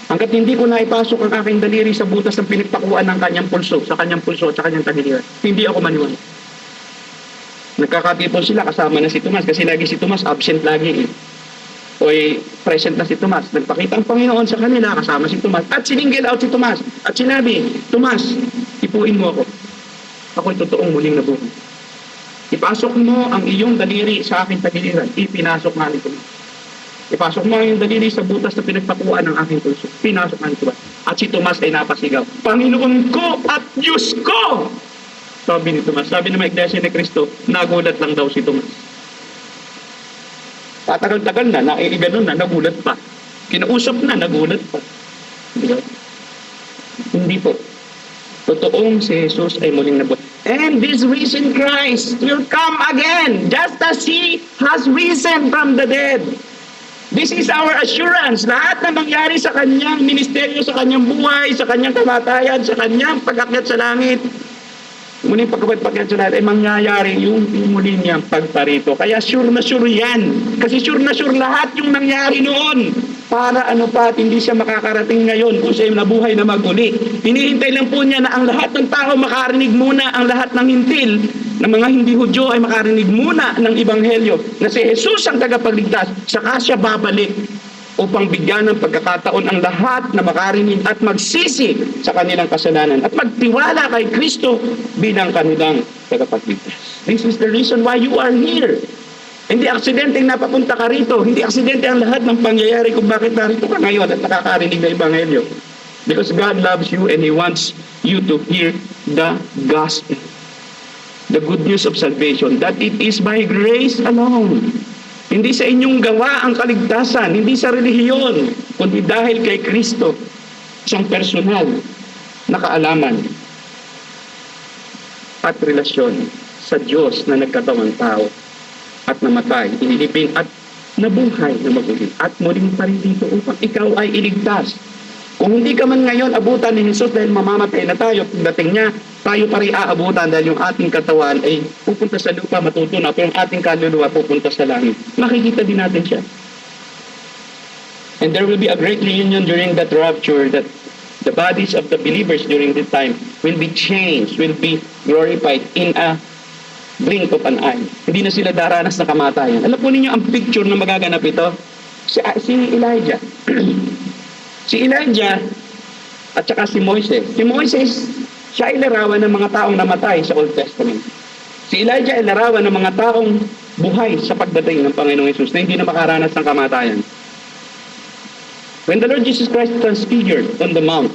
Hanggat hindi ko naipasok ang aking daliri sa butas ng pinagpakuan ng kanyang pulso, sa kanyang pulso at sa kanyang tagiliran. Hindi ako maniwala. Nagkakatipon sila kasama na si Tomas kasi lagi si Tomas absent lagi eh. O present na si Tomas. Nagpakita ang Panginoon sa kanila kasama si Tomas. At siningil out si Tomas. At sinabi, Tomas, ipuin mo ako. Ako'y totoong muling nabuhay. Ipasok mo ang iyong daliri sa aking tagiliran. Ipinasok nga ni Tomas. Ipasok mo yung daliri sa butas na pinagpakuan ng aking pulso. Pinasok ang tuwa. At si Tomas ay napasigaw, Panginoon ko at Diyos ko! Sabi ni Tomas. Sabi ng mga iglesia ni Cristo, nagulat lang daw si Tomas. Tatagal-tagal na, naiiganon na, nagulat pa. Kinausap na, nagulat pa. Diba? Hindi po. Totoong si Jesus ay muling nabuhay. And this risen Christ will come again, just as He has risen from the dead. This is our assurance. Lahat na mangyari sa kanyang ministeryo, sa kanyang buhay, sa kanyang kamatayan, sa kanyang pag-akyat sa langit, muling pagkapat-pakyat sa langit, ay mangyayari yung muli niyang pagparito. Kaya sure na sure yan. Kasi sure na sure lahat yung nangyari noon. Para ano pa, hindi siya makakarating ngayon kung siya nabuhay na maguli. Hinihintay lang po niya na ang lahat ng tao makarinig muna, ang lahat ng hintil, ng mga hindi Hudyo ay makarinig muna ng Ebanghelyo na si Jesus ang tagapagligtas, saka siya babalik upang bigyan ng pagkakataon ang lahat na makarinig at magsisi sa kanilang kasalanan at magtiwala kay Kristo bilang kanilang tagapagligtas. This is the reason why you are here. Hindi aksidente napapunta ka rito. Hindi aksidente ang lahat ng pangyayari kung bakit narito ka ngayon at nakakarinig ng Ebanghelyo. Because God loves you and He wants you to hear the gospel. The good news of salvation. That it is by grace alone. Hindi sa inyong gawa ang kaligtasan. Hindi sa relihiyon. Kundi dahil kay Kristo. Isang personal na kaalaman at relasyon sa Diyos na nagkatawang tao at namatay, inilipin at nabuhay na maguli at muling pa rin dito upang ikaw ay iligtas. Kung hindi ka man ngayon abutan ni Jesus dahil mamamatay na tayo, pagdating niya, tayo pa rin aabutan dahil yung ating katawan ay pupunta sa lupa, matutunaw, pero yung ating kaluluwa pupunta sa langit. Makikita din natin siya. And there will be a great reunion during that rapture that the bodies of the believers during this time will be changed, will be glorified in a blink of an eye. Hindi na sila daranas na kamatayan. Alam po ninyo ang picture na magaganap ito? Si Elijah. Si Elijah at saka si Moises. Si Moises, siya ay larawan ng mga taong namatay sa Old Testament. Si Elijah ay larawan ng mga taong buhay sa pagdating ng Panginoong Hesus na hindi na makaranas ng kamatayan. When the Lord Jesus Christ transfigured on the mount,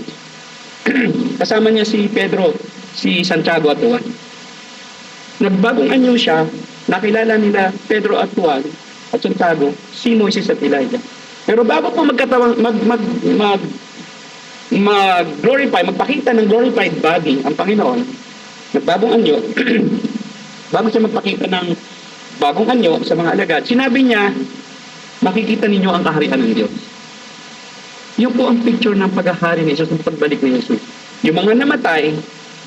kasama niya si Pedro, si Santiago at Juan. Nagbagong anyo siya, nakilala nila Pedro at Juan at Santiago, si Moises at Elijah. Pero bago po mag-glorify, magpakita ng glorified body ang Panginoon, nagbagong anyo, bago siya magpakita ng bagong anyo sa mga alagad, sinabi niya, makikita ninyo ang kaharian ng Diyos. Yun po ang picture ng paghahari ni Jesus, ng pagbalik ni Jesus. Yung mga namatay,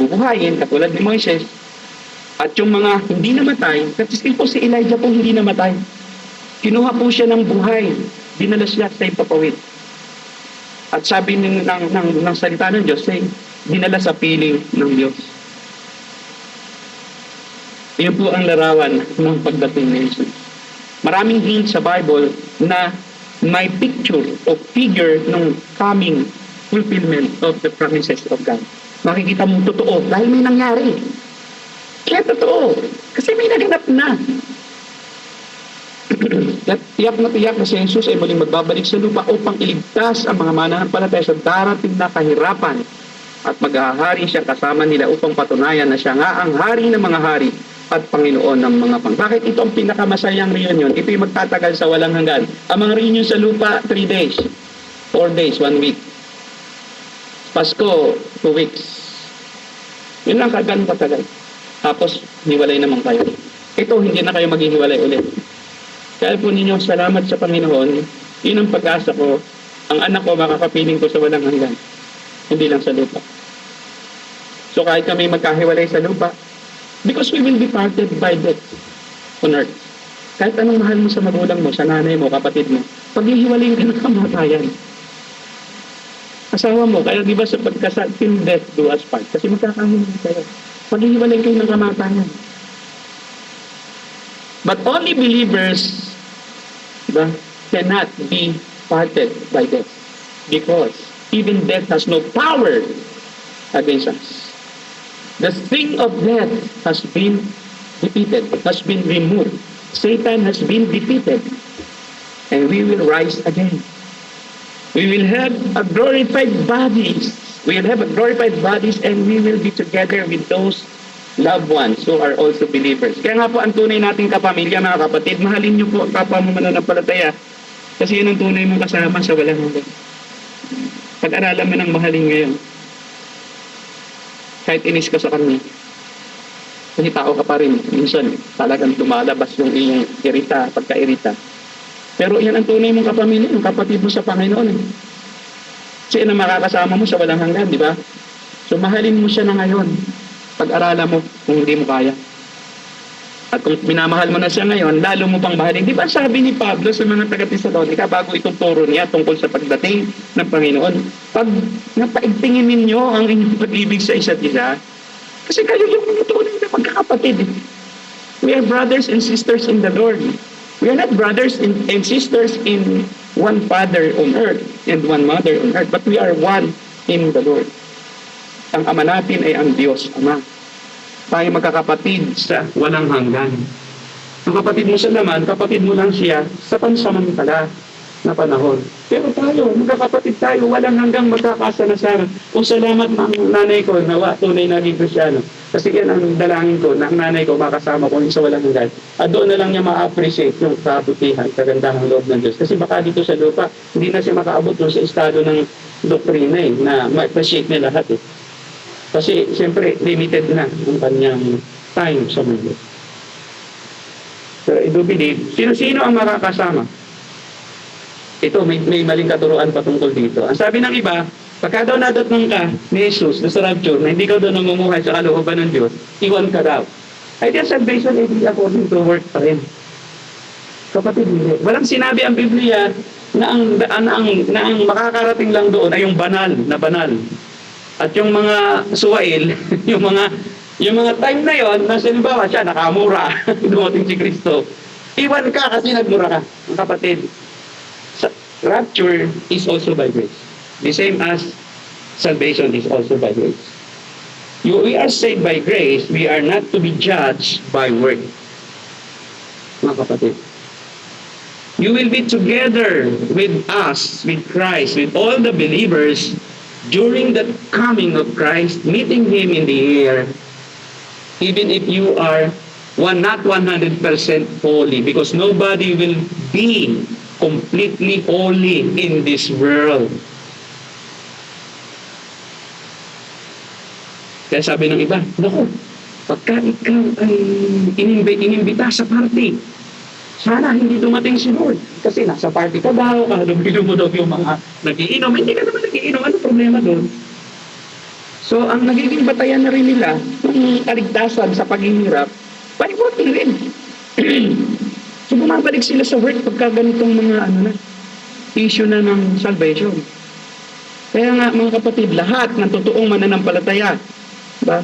bubuhayin, katulad ni Moises, at yung mga hindi namatay, kasi po si Elijah po hindi namatay. Kinuha po siya ng buhay. Dinala siya sa ipapawid. At sabi ng salita ng Diyos, ay dinala sa piling ng Diyos. Iyon po ang larawan ng pagdating ni Jesus. Maraming hint sa Bible na may picture o figure ng coming fulfillment of the promises of God. Makikita mong totoo dahil may nangyari. Kaya totoo. Kasi may naganap na. Tiyak na si Jesus ay muling magbabalik sa lupa upang iligtas ang mga mananampalataya sa darating na kahirapan at maghahari siya kasama nila upang patunayan na siya nga ang hari ng mga hari at Panginoon ng mga Bakit ito ang pinakamasayang reunion? Ito yung magtatagal sa walang hanggan. Ang mga reunion sa lupa, 3 days. 4 days, 1 week. Pasko, 2 weeks. Yun lang kagan patagal. Tapos, hiwalay naman kayo. Ito, hindi na kayo maghihiwalay ulit. Kaya po ninyo, salamat sa Panginoon. Yun ang pag-asa ko. Ang anak ko, makakapiling ko sa walang hanggan. Hindi lang sa lupa. So, kahit kami magkahiwalay sa lupa, because we will be parted by death on earth. Kahit anong mahal mo sa magulang mo, sa nanay mo, kapatid mo, paghihiwalay ka ng kamatayan. Asawa mo, kaya di ba sa pagkasal, till death do us part. Kasi magkakahiwalay kayo. Paghihiwalay kayo ng kamatayan. But only believers cannot be parted by death. Because even death has no power against us. The sting of death has been defeated, has been removed. Satan has been defeated. And we we will rise again. We will have a glorified bodies. We will have a glorified bodies and we will be together with those loved ones who are also believers. Kaya nga po ang tunay nating kapamilya, mga kapatid, mahalin niyo po ang kapwa mo mananampalataya kasi yun ang tunay mong kasama sa walang hanggan. Pag-aralan mo ng mahalin ngayon. Kahit inis ka sa kanya. Kasi tao ka pa rin. Minsan, talagang lumalabas yung iyong irita, pagka-irita. Pero yan ang tunay mong kapamilya, yung kapatid mo sa Panginoon. Kasi yan ang makakasama mo sa walang hanggan, di ba? So, mahalin mo siya na ngayon. Pag-aralan mo kung hindi mo kaya. At kung minamahal mo na siya ngayon, lalo mo pang mahalin. Di ba sabi ni Pablo sa mga taga-Tesalonica bago itong turo niya tungkol sa pagdating ng Panginoon, pag napaigtingin ninyo ang inyong pag-ibig sa isa't isa, kasi kayo yung mga tunay na magkakapatid. We are brothers and sisters in the Lord. We are not brothers and sisters in one Father on earth and one Mother on earth, but we are one in the Lord. Ang Ama natin ay ang Diyos Ama. Tayo magkakapatid sa walang hanggan. Ang kapatid mo sa laman, kapatid mo lang siya sa pansamantala na panahon. Pero tayo, magkakapatid tayo, walang hanggang magkakasana-sana. Kung salamat ng nanay ko, nawa, tunay na naging Kristyano. Kasi yan ang dalangin ko, na ang nanay ko makasama ko sa walang hanggan. At doon na lang niya ma-appreciate yung kabutihan, kagandahan loob ng Diyos. Kasi baka dito sa lupa, hindi na siya makaabot doon sa estado ng doktrina na ma-appreciate niya lahat eh. Kasi siyempre, limited na ang kanyang time sa mundo. Pero I do believe, sino-sino ang makakasama? Ito, may maling katuruan patungkol dito. Ang sabi ng iba, pagka daw nadatnang ka ni Jesus sa rapture, na hindi ka daw namumuhay sa kalooban ng Diyos, iwan ka daw. Ay, their salvation ay according to work pa rin. Kapatid, walang sinabi ang Biblia na ang makakarating lang doon ay yung banal na banal. At yung mga suwail, yung mga time na yon, na halimbawa siya, nakamura, dumating si Kristo. Iwan ka kasi nagmura ka. Ang kapatid, rapture is also by grace. The same as salvation is also by grace. We are saved by grace. We are not to be judged by work. Mga kapatid. You will be together with us, with Christ, with all the believers during the coming of Christ, meeting Him in the air, even if you are not 100% holy, because nobody will be completely holy in this world. Kaya sabi ng iba, naku, pagka ikaw ay inimbita sa party, sana hindi dumating si Lord. Kasi nasa party ka daw, kahulog-hilo mo daw yung mga nagiinom. Hindi ka naman nagiinom. Ano problema doon? So, ang nagiging batayan na rin nila, ng kaligtasan sa paghihirap, by working rin. So, bumabalik sila sa work pagka ganitong mga issue na ng salvation. Kaya nga, mga kapatid, lahat ng totoong mananampalataya, ba?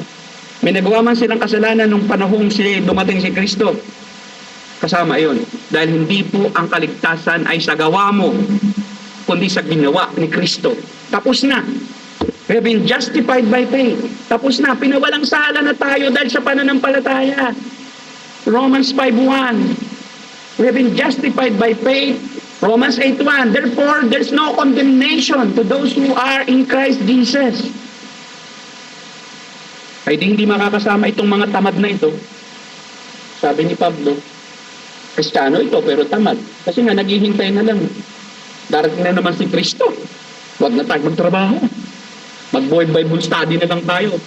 May nagawa man silang kasalanan nung panahong dumating si Kristo. Kasama yon. Dahil hindi po ang kaligtasan ay sa gawa mo, kundi sa ginawa ni Kristo. Tapos na. We have been justified by faith. Tapos na. Pinawalang sala na tayo dahil sa pananampalataya. Romans 5:1. We have been justified by faith. Romans 8:1. Therefore, there's no condemnation to those who are in Christ Jesus. Ay hindi makakasama itong mga tamad na ito. Sabi ni Pablo, Kristiyano ito pero tamad. Kasi nga naghihintay na lang. Darating na naman si Kristo. Huwag na tayo magtrabaho. Mag-Bible study na lang tayo.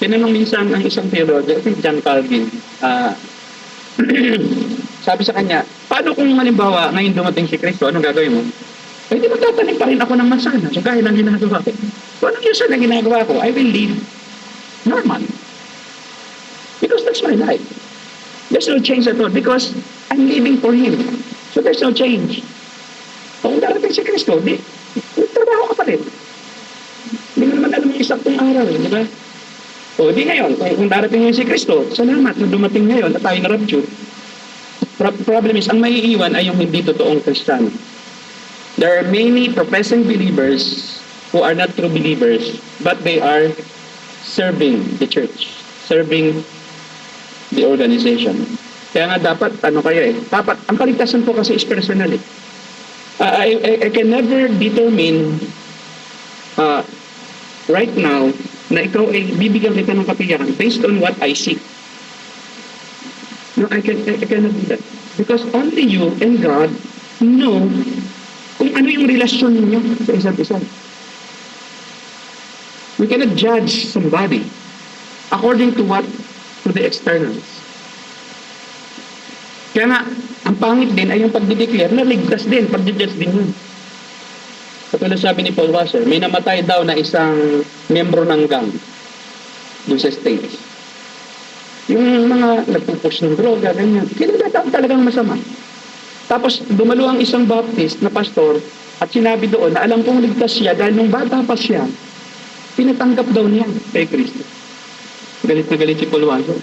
Tinanong minsan ang isang theologian, I think John Calvin, sabi sa kanya, paano kung halimbawa ngayon dumating si Kristo, anong gagawin mo? Eh di magtatanim pa rin ako ng mansana. So gaya ng ginagawa ko. So anong yun na ginagawa ko? I will live normal. Because that's my life. There's no change at all because I'm living for Him. So there's no change. Kung darating si Kristo, trabaho ka pa rin. Hindi mo naman alam yung isaktong araw, di ba? O di ngayon, kung darating yun si Kristo, salamat na dumating ngayon at tayo na rapture. Problem is, ang maiiwan ay yung hindi totoong Kristiyano. There are many professing believers who are not true believers, but they are serving the church, serving the organization. Kaya nga dapat, dapat, ang kaligtasan po kasi is personal eh. I can never determine right now na ikaw ay bibigyan kita ng katiyakan based on what I see. No, I cannot do that. Because only you and God know kung ano yung relasyon niyo sa isa't isa. We cannot judge somebody according to the externals. Kaya nga, ang pangit din ay yung pagdideclare na ligtas din, pagdijudge din yun. Katulad sabi ni Paul Washer, may namatay daw na isang membro ng gang doon sa States. Yung mga nagpupush ng droga, ganyan, kinagataw talagang masama. Tapos dumalo ang isang Baptist na pastor at sinabi doon na alam kong ligtas siya dahil nung bata pa siya, pinatanggap daw niya kay Kristo. Galit na galit si Paul Washer.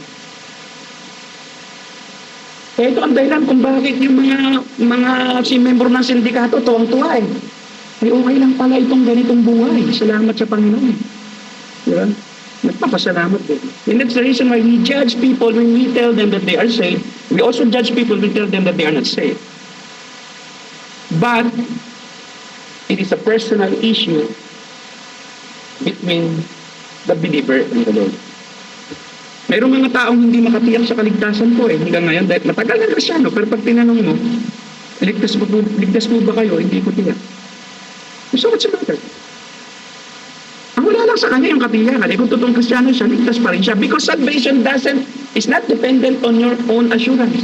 Kaya ito ang dahilan kung bakit yung mga si membro ng sindikato tuwang-tuwa eh. Ay okay lang pala itong ganitong buhay. Salamat sa Panginoon. Diba? Nagpapasalamat din. And that's the reason why we judge people when we tell them that they are saved. We also judge people when we tell them that they are not saved. But it is a personal issue between the believer and the Lord. Mayroong mga taong hindi makatiyak sa kaligtasan po hanggang ngayon dahil matagal na Kristyano, pero pag tinanong mo, ligtas po ba kayo? Hindi ko tiyak. So what's the matter? Ang wala lang sa kanya yung katiyakan. Kung totoong Kristyano siya, ligtas pa rin siya. Because salvation is not dependent on your own assurance.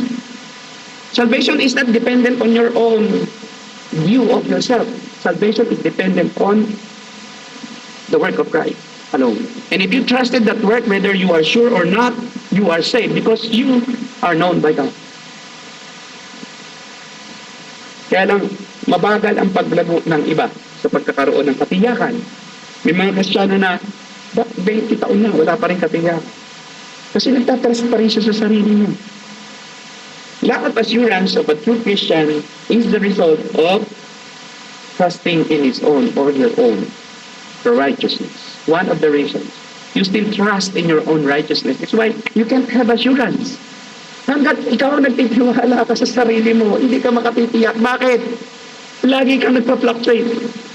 Salvation is not dependent on your own view of yourself. Salvation is dependent on the work of Christ alone. And if you trusted that work, whether you are sure or not, you are saved because you are known by God. Kaya lang, mabagal ang paglago ng iba sa pagkakaroon ng katiyakan. May mga Kristiyano na 20 taon na, wala pa rin katiyakan. Kasi nagtatrust pa rin siya sa sarili niya. Lack of assurance of a true Christian is the result of trusting in his own or your own righteousness. One of the reasons. You still trust in your own righteousness. That's why you can't have assurance. Hanggat ikaw nagtitiwala ka sa sarili mo, hindi ka makatitiyak. Bakit? Lagi kang nagpa-fluctuate.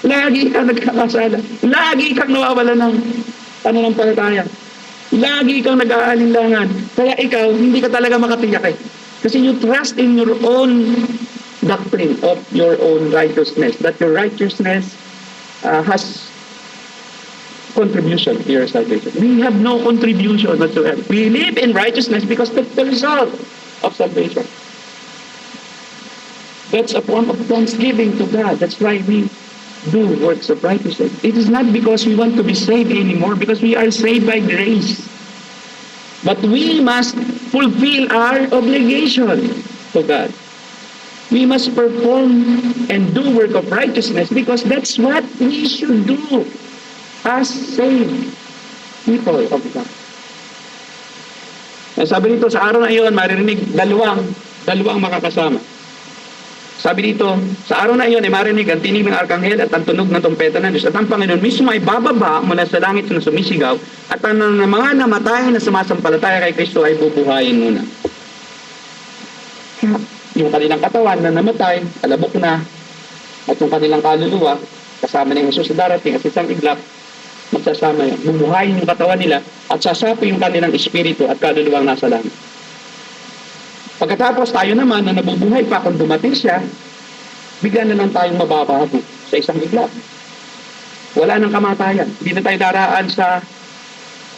Lagi kang nagkakasala. Lagi kang nawawala ng pananampalataya. Lagi kang nag-aalinlangan. Kaya ikaw, hindi ka talaga makatiyak eh. Kasi you trust in your own doctrine of your own righteousness. That your righteousness has contribution to your salvation. We have no contribution whatsoever. We live in righteousness because that's the result of salvation. That's a form of thanksgiving to God. That's why we do works of righteousness. It is not because we want to be saved anymore, because we are saved by grace. But we must fulfill our obligation to God. We must perform and do work of righteousness because that's what we should do as saved people of God. Sabi dito, sa araw na iyon, maririnig dalawang makakasama. Sabi dito, sa araw na iyon ay marinig ang tinig ng arkanghel at ang tunog ng trompeta ng Diyos. At ang Panginoon mismo ay bababa mula sa langit na sumisigaw at ang mga namatay na sumasampalataya kay Kristo ay bubuhayin muna. Yung kanilang katawan na namatay, alabok na, at yung kanilang kaluluwa, kasama ni Jesus sa darating at isang iglap, magsasama yan. Bubuhayin yung katawan nila at sasapi yung kanilang espiritu at kaluluwang nasa langit. Pagkatapos tayo naman na nabubuhay pa kung dumating siya, bigla na lang tayong mababago sa isang iglap. Wala nang kamatayan. Hindi na tayo daraan sa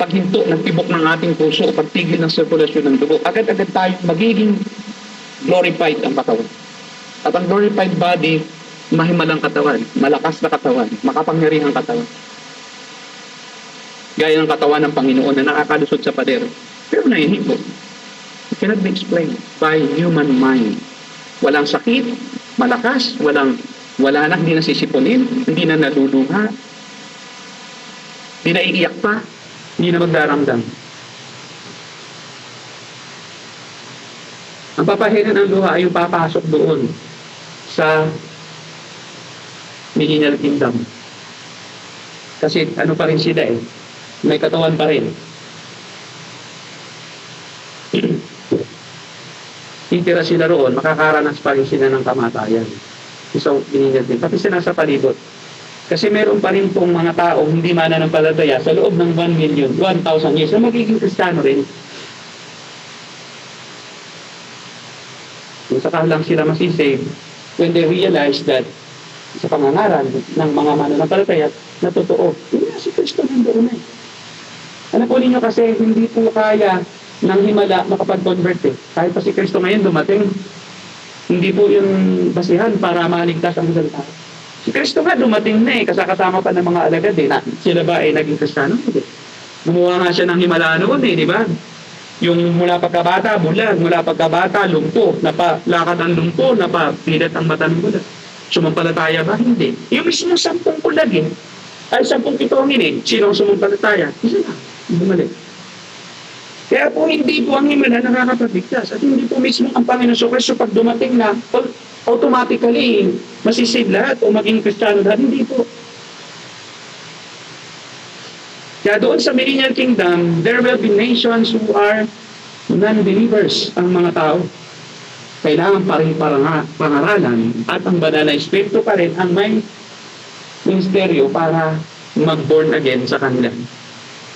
paghinto ng tibok ng ating puso o pagtigil ng sirkulasyon ng dugo. Agad-agad tayo magiging glorified ang katawan. At ang glorified body, mahimalang katawan, malakas na katawan, makapangyarihang katawan. Gaya ng katawan ng Panginoon na nakakalusot sa pader. Pero nahihipo. It cannot be explained by human mind. Walang sakit, malakas, wala na, hindi na sisipunin, hindi na naluluha, hindi na iiyak pa, hindi na magdaramdam. Ang papahiran ng luha ay yung papasok doon sa mihinal kingdom. Kasi ano pa rin sila eh, may katawan pa rin. Titira sila roon, makakaranas pa rin sila ng kamatayan. So, binigyan din. Pati sila sa palibot. Kasi meron pa rin pong mga taong hindi mananampalataya sa loob ng 1,000,000, 1,000 years na magiging Kristiyano rin. Kung saka lang sila masisave when they realize that sa pangangaral ng mga mananampalataya na totoo, hindi na si Kristo nandoon na eh. Alam po ninyo kasi hindi po kaya ng himala makapag-convert eh. Kahit pa si Kristo ngayon dumating, hindi po yung basihan para maligtas ang isang tao. Si Kristo nga dumating na eh, kasama pa ng mga alagad eh. Sila ba ay naging Kristiyano? Hindi. Gumawa nga siya ng himala noon eh, di ba? Yung mula pagkabata, bulag, mula pagkabata, lumpo, napalakad ang lumpo, napapilat ang mata ng bulag. Sumampalataya ba? Hindi. Yung mismo 10 bulag eh, ay 10 pitongin eh, sino ang sumampalataya? Isa na, bumalik. Kaya po hindi po ang himala nakakapagligtas at hindi po mismo ang Panginoon Kristo pag dumating na automatically masisave lahat o maging Kristiyano lahat. Hindi po. Kaya doon sa Millennial Kingdom, there will be nations who are non-believers ang mga tao. Kailangan pa rin pangaralan at ang banal na Espiritu pa rin ang may ministeryo para mag-born again sa kanila.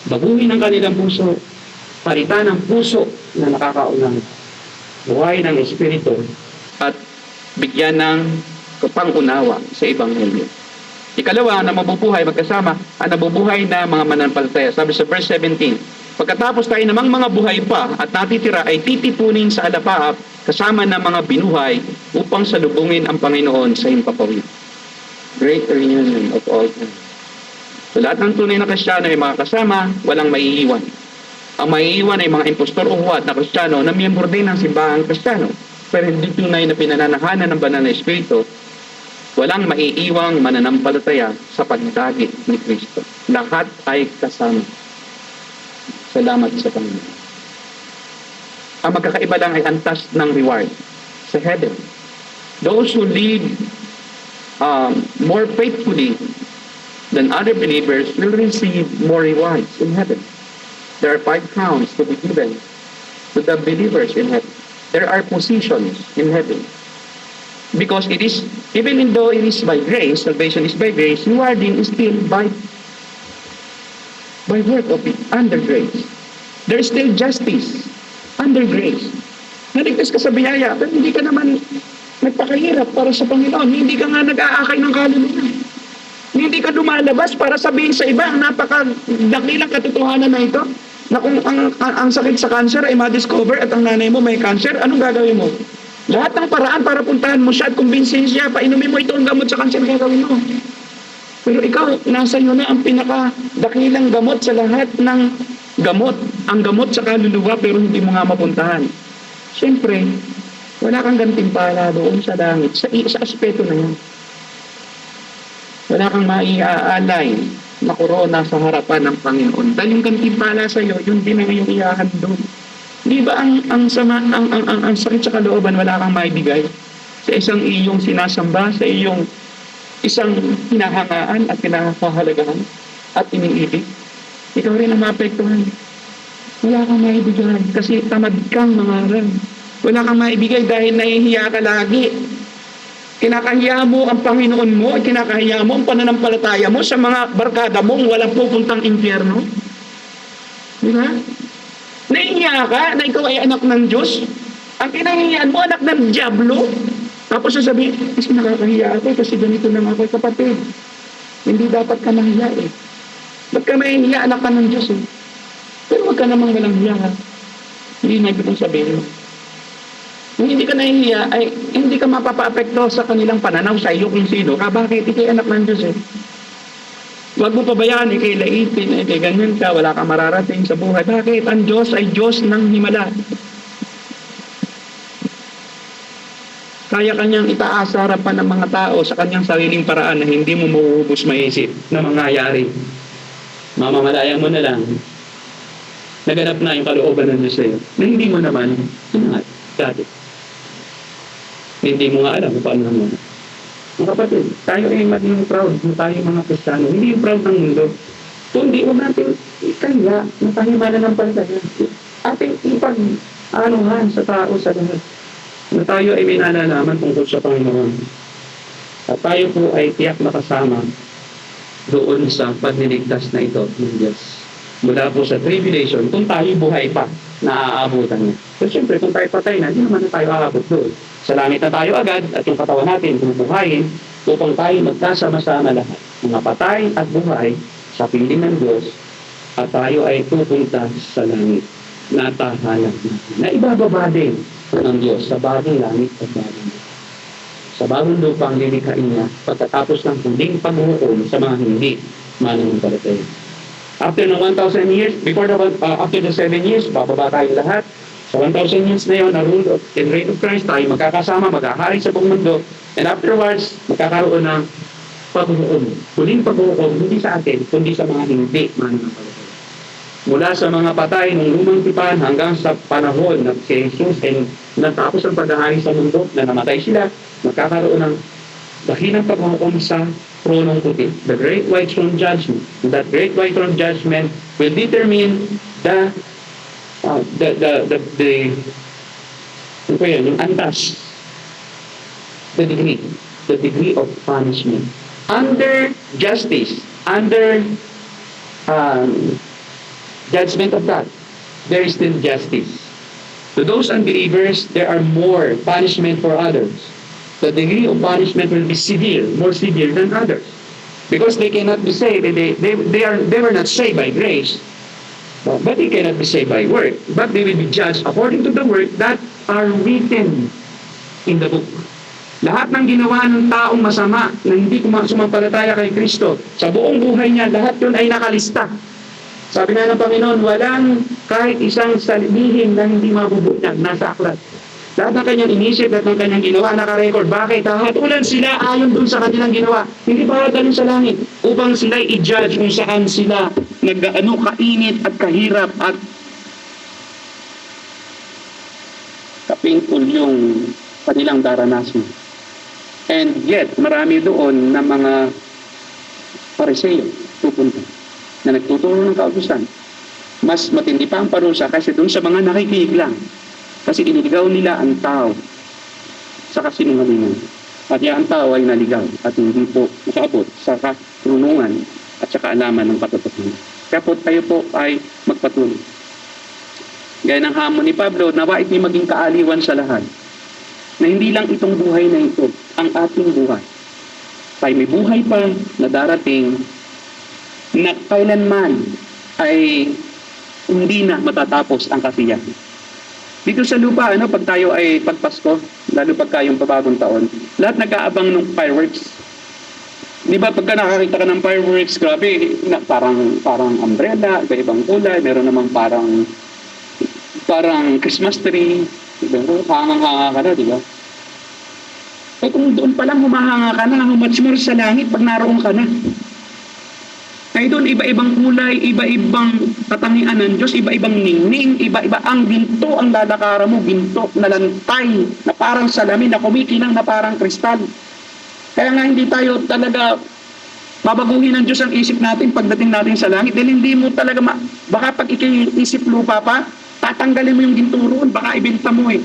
Baguhin ang kanilang puso, palitan ang puso na nakakaunang buhay ng Espiritu at bigyan ng kapangunawa sa Ebanghelyo. Ikalawa, na mabubuhay magkasama ang nabubuhay na mga mananampalataya. Sabi sa verse 17, pagkatapos tayo namang mga buhay pa at natitira ay titipunin sa alapaap kasama ng mga binuhay upang salubungin ang Panginoon sa himpapawid. Great reunion of all time. So lahat ng tunay na Kristiyano ay makakasama, walang maiiwan. Ang maiiwan ay mga impostor o huwad na Kristiyano na miyembro din ng simbahang Kristiyano. Pero hindi tunay na pinananahanan ng banal na Espiritu, walang maiiwang mananampalataya sa pagdagit ni Kristo. Lahat ay kasama. Salamat sa Panginoon. Ang magkakaiba lang ay antas ng reward sa heaven. Those who live more faithfully than other believers will receive more rewards in heaven. There are 5 crowns to be given to the believers in heaven. There are positions in heaven. Because it is, even though it is by grace, salvation is by grace, rewarding is still by work of it, under grace. There is still justice under grace. Naligtas ka sa biyaya, pero hindi ka naman nagpakahirap para sa Panginoon. Hindi ka nga nag-aakay ng kaluluwa. Hindi ka lumalabas para sabihin sa iba ang napakadakilang katotohanan na ito, na kung ang sakit sa cancer ay ma-discover at ang nanay mo may cancer, anong gagawin mo? Lahat ng paraan para puntahan mo siya at kumbinsin siya, painumin mo itong gamot sa cancer, gagawin mo. Pero ikaw, nasa iyo na ang pinakadakilang gamot sa lahat ng gamot. Ang gamot sa kaluluwa pero hindi mo nga mapuntahan. Siyempre, wala kang gantimpala doon sa langit, sa aspeto na yan. Wala kang maiaalay na korona sa harapan ng Panginoon. Dahil yung gantimpala sa iyo, yun din ang iyong ihahandog. Di ba ang sakit sa kalooban wala kang maibigay sa isang iyong sinasamba, sa iyong isang hinahangaan at pinakahalagahan at iniibig? Ikaw rin ang maapektuhan. Wala kang maibigay kasi tamad kang mangaral. Wala kang maibigay dahil nahihiya ka lagi. Kinakahiya mo ang Panginoon mo, kinakahiya mo ang pananampalataya mo sa mga barkada mong walang pupuntang impyerno. Di ba? Nahihiya ka na ikaw ay anak ng Diyos. Ang kinahihiyaan mo, anak ng Diablo. Tapos sasabihin, kasi nakakahiya ako kasi ganito lang ako, kapatid. Hindi dapat ka nahiya eh. Ba't ka mahihiya, anak ka ng Diyos eh. Pero wag ka namang walang hiya ha. Hindi na ibig kong sabihin. Kung hindi ka nahihiya, ay hindi ka mapapaapekto sa kanilang pananaw sa iyo kung sino ka. Bakit? Ikay anak ng Diyos eh. Huwag mo pabayaan, ikay laitin, ikay ganyan ka, wala kang mararating sa buhay. Bakit? Ang Diyos ay Diyos ng himala. Kaya kanyang itaas sa harapan ng mga tao sa kanyang sariling paraan na hindi mo mauubos maisip na mangyayari. Mamamalaya mo na lang. Naganap na yung kalooban ng Diyos sa'yo. Na hindi mo naman, sinangat, dati. Hindi mo nga alam kung paano naman. Mga kapatid, tayo ay maging proud na tayo mga Kristiyano. Hindi yung proud ng mundo. So, hindi mo natin ikaya na tayo mananampalataya. Ating ipag-anuhan sa tao sa lahat. Na tayo ay may nalalaman tungkol sa Panginoon. At tayo po ay tiyak makasama doon sa pagliligtas na ito ng Diyos. Mula po sa tribulation, kung tayo buhay pa, naaabutan niya. So siyempre, kung tayo patay na, hindi naman na tayo aabot doon. Sa langit na tayo agad at yung katawan natin bubuhayin upang tayo magkasama-sama lahat. Mga patay at buhay sa piling ng Diyos at tayo ay pupunta sa langit na tahanan natin. Na ibababa din ng Diyos sa bagong langit at bagong lupa. Sa bagong lupang lilikhain niya pagkatapos ng huling paghuhukom sa mga hindi mananampalataya. After ng 1,000 years, after the 7 years, bababa tayo lahat. Sa 1,000 years na yun, na rule and reign of Christ, tayo magkakasama, maghahari sa buong mundo. And afterwards, magkakaroon ng paghuhukom. Huling paghuhukom, hindi sa atin, kundi sa mga hindi mananampalataya. Mula sa mga patay ng lumang tipan hanggang sa panahon na si Jesus and natapos ang paghahari sa mundo na namatay sila, magkakaroon ng dakilang paghuhukom sa tronong puti, the Great White Throne Judgment. That Great White Throne Judgment will determine yung antas, the degree of punishment. Under justice, under judgment of God, there is still justice. To those unbelievers, there are more punishment for others. The degree of punishment will be severe, more severe than others. Because they cannot be saved, they were not saved by grace, but they cannot be saved by work. But they will be judged according to the work that are written in the book. Lahat ng ginawa ng taong masama na hindi sumampalataya kay Kristo, sa buong buhay niya, lahat yun ay nakalista. Sabi nga ng Panginoon, walang kahit isang salbihin na hindi mabubunyag, nasa aklat. Lahat ng kanyang inisip, lahat ng kanyang ginawa, nakarecord. Bakit? Hatulan sila ayon dun sa kanilang ginawa. Hindi para dalhin sa langit. Upang sila i-judge kung saan sila kainit at kahirap at ka-painful yung kanilang daranasan. And yet, marami doon na mga Pariseo pupunta na nagtuturo ng kautusan. Mas matindi pa ang parusa kasi doon sa mga nakikinig lang. Kasi iniligaw nila ang tao sa kasinungalingan. At ang tao ay naligaw at hindi po nakaabot sa katrunungan at sa kaalaman ng katotohanan. Kaya po tayo po ay magpatuloy. Gaya ng hamon ni Pablo, nawa ito'y maging kaaliwan sa lahat. Na hindi lang itong buhay na ito, ang ating buhay. Tayo may buhay pa na darating na kailanman ay hindi na matatapos ang kasiyahan. Dito sa lupa, pag tayo ay pagpasko, lalo pagka yung pabagong taon, lahat nag-aabang ng fireworks. Di ba, pagka nakakita ka ng fireworks, grabe, parang umbrella, iba-ibang kulay, meron namang parang Christmas tree, diba? Hangang-hanga ka na, di ba? Eh kung doon pa lang humahanga ka na, much more sa langit pag naroon ka na. Ay doon, iba-ibang kulay, iba-ibang katangian ng Diyos, iba-ibang ningning, iba-iba ang ginto, ang lalakaran mo, ginto na lantay, na parang salamin, na kumikinang na parang kristal. Kaya nga hindi tayo talaga babaguhin ng Diyos ang isip natin pagdating natin sa langit. Dahil hindi mo talaga, baka pag isip lupa pa, tatanggalin mo yung ginto roon, baka ibenta mo eh.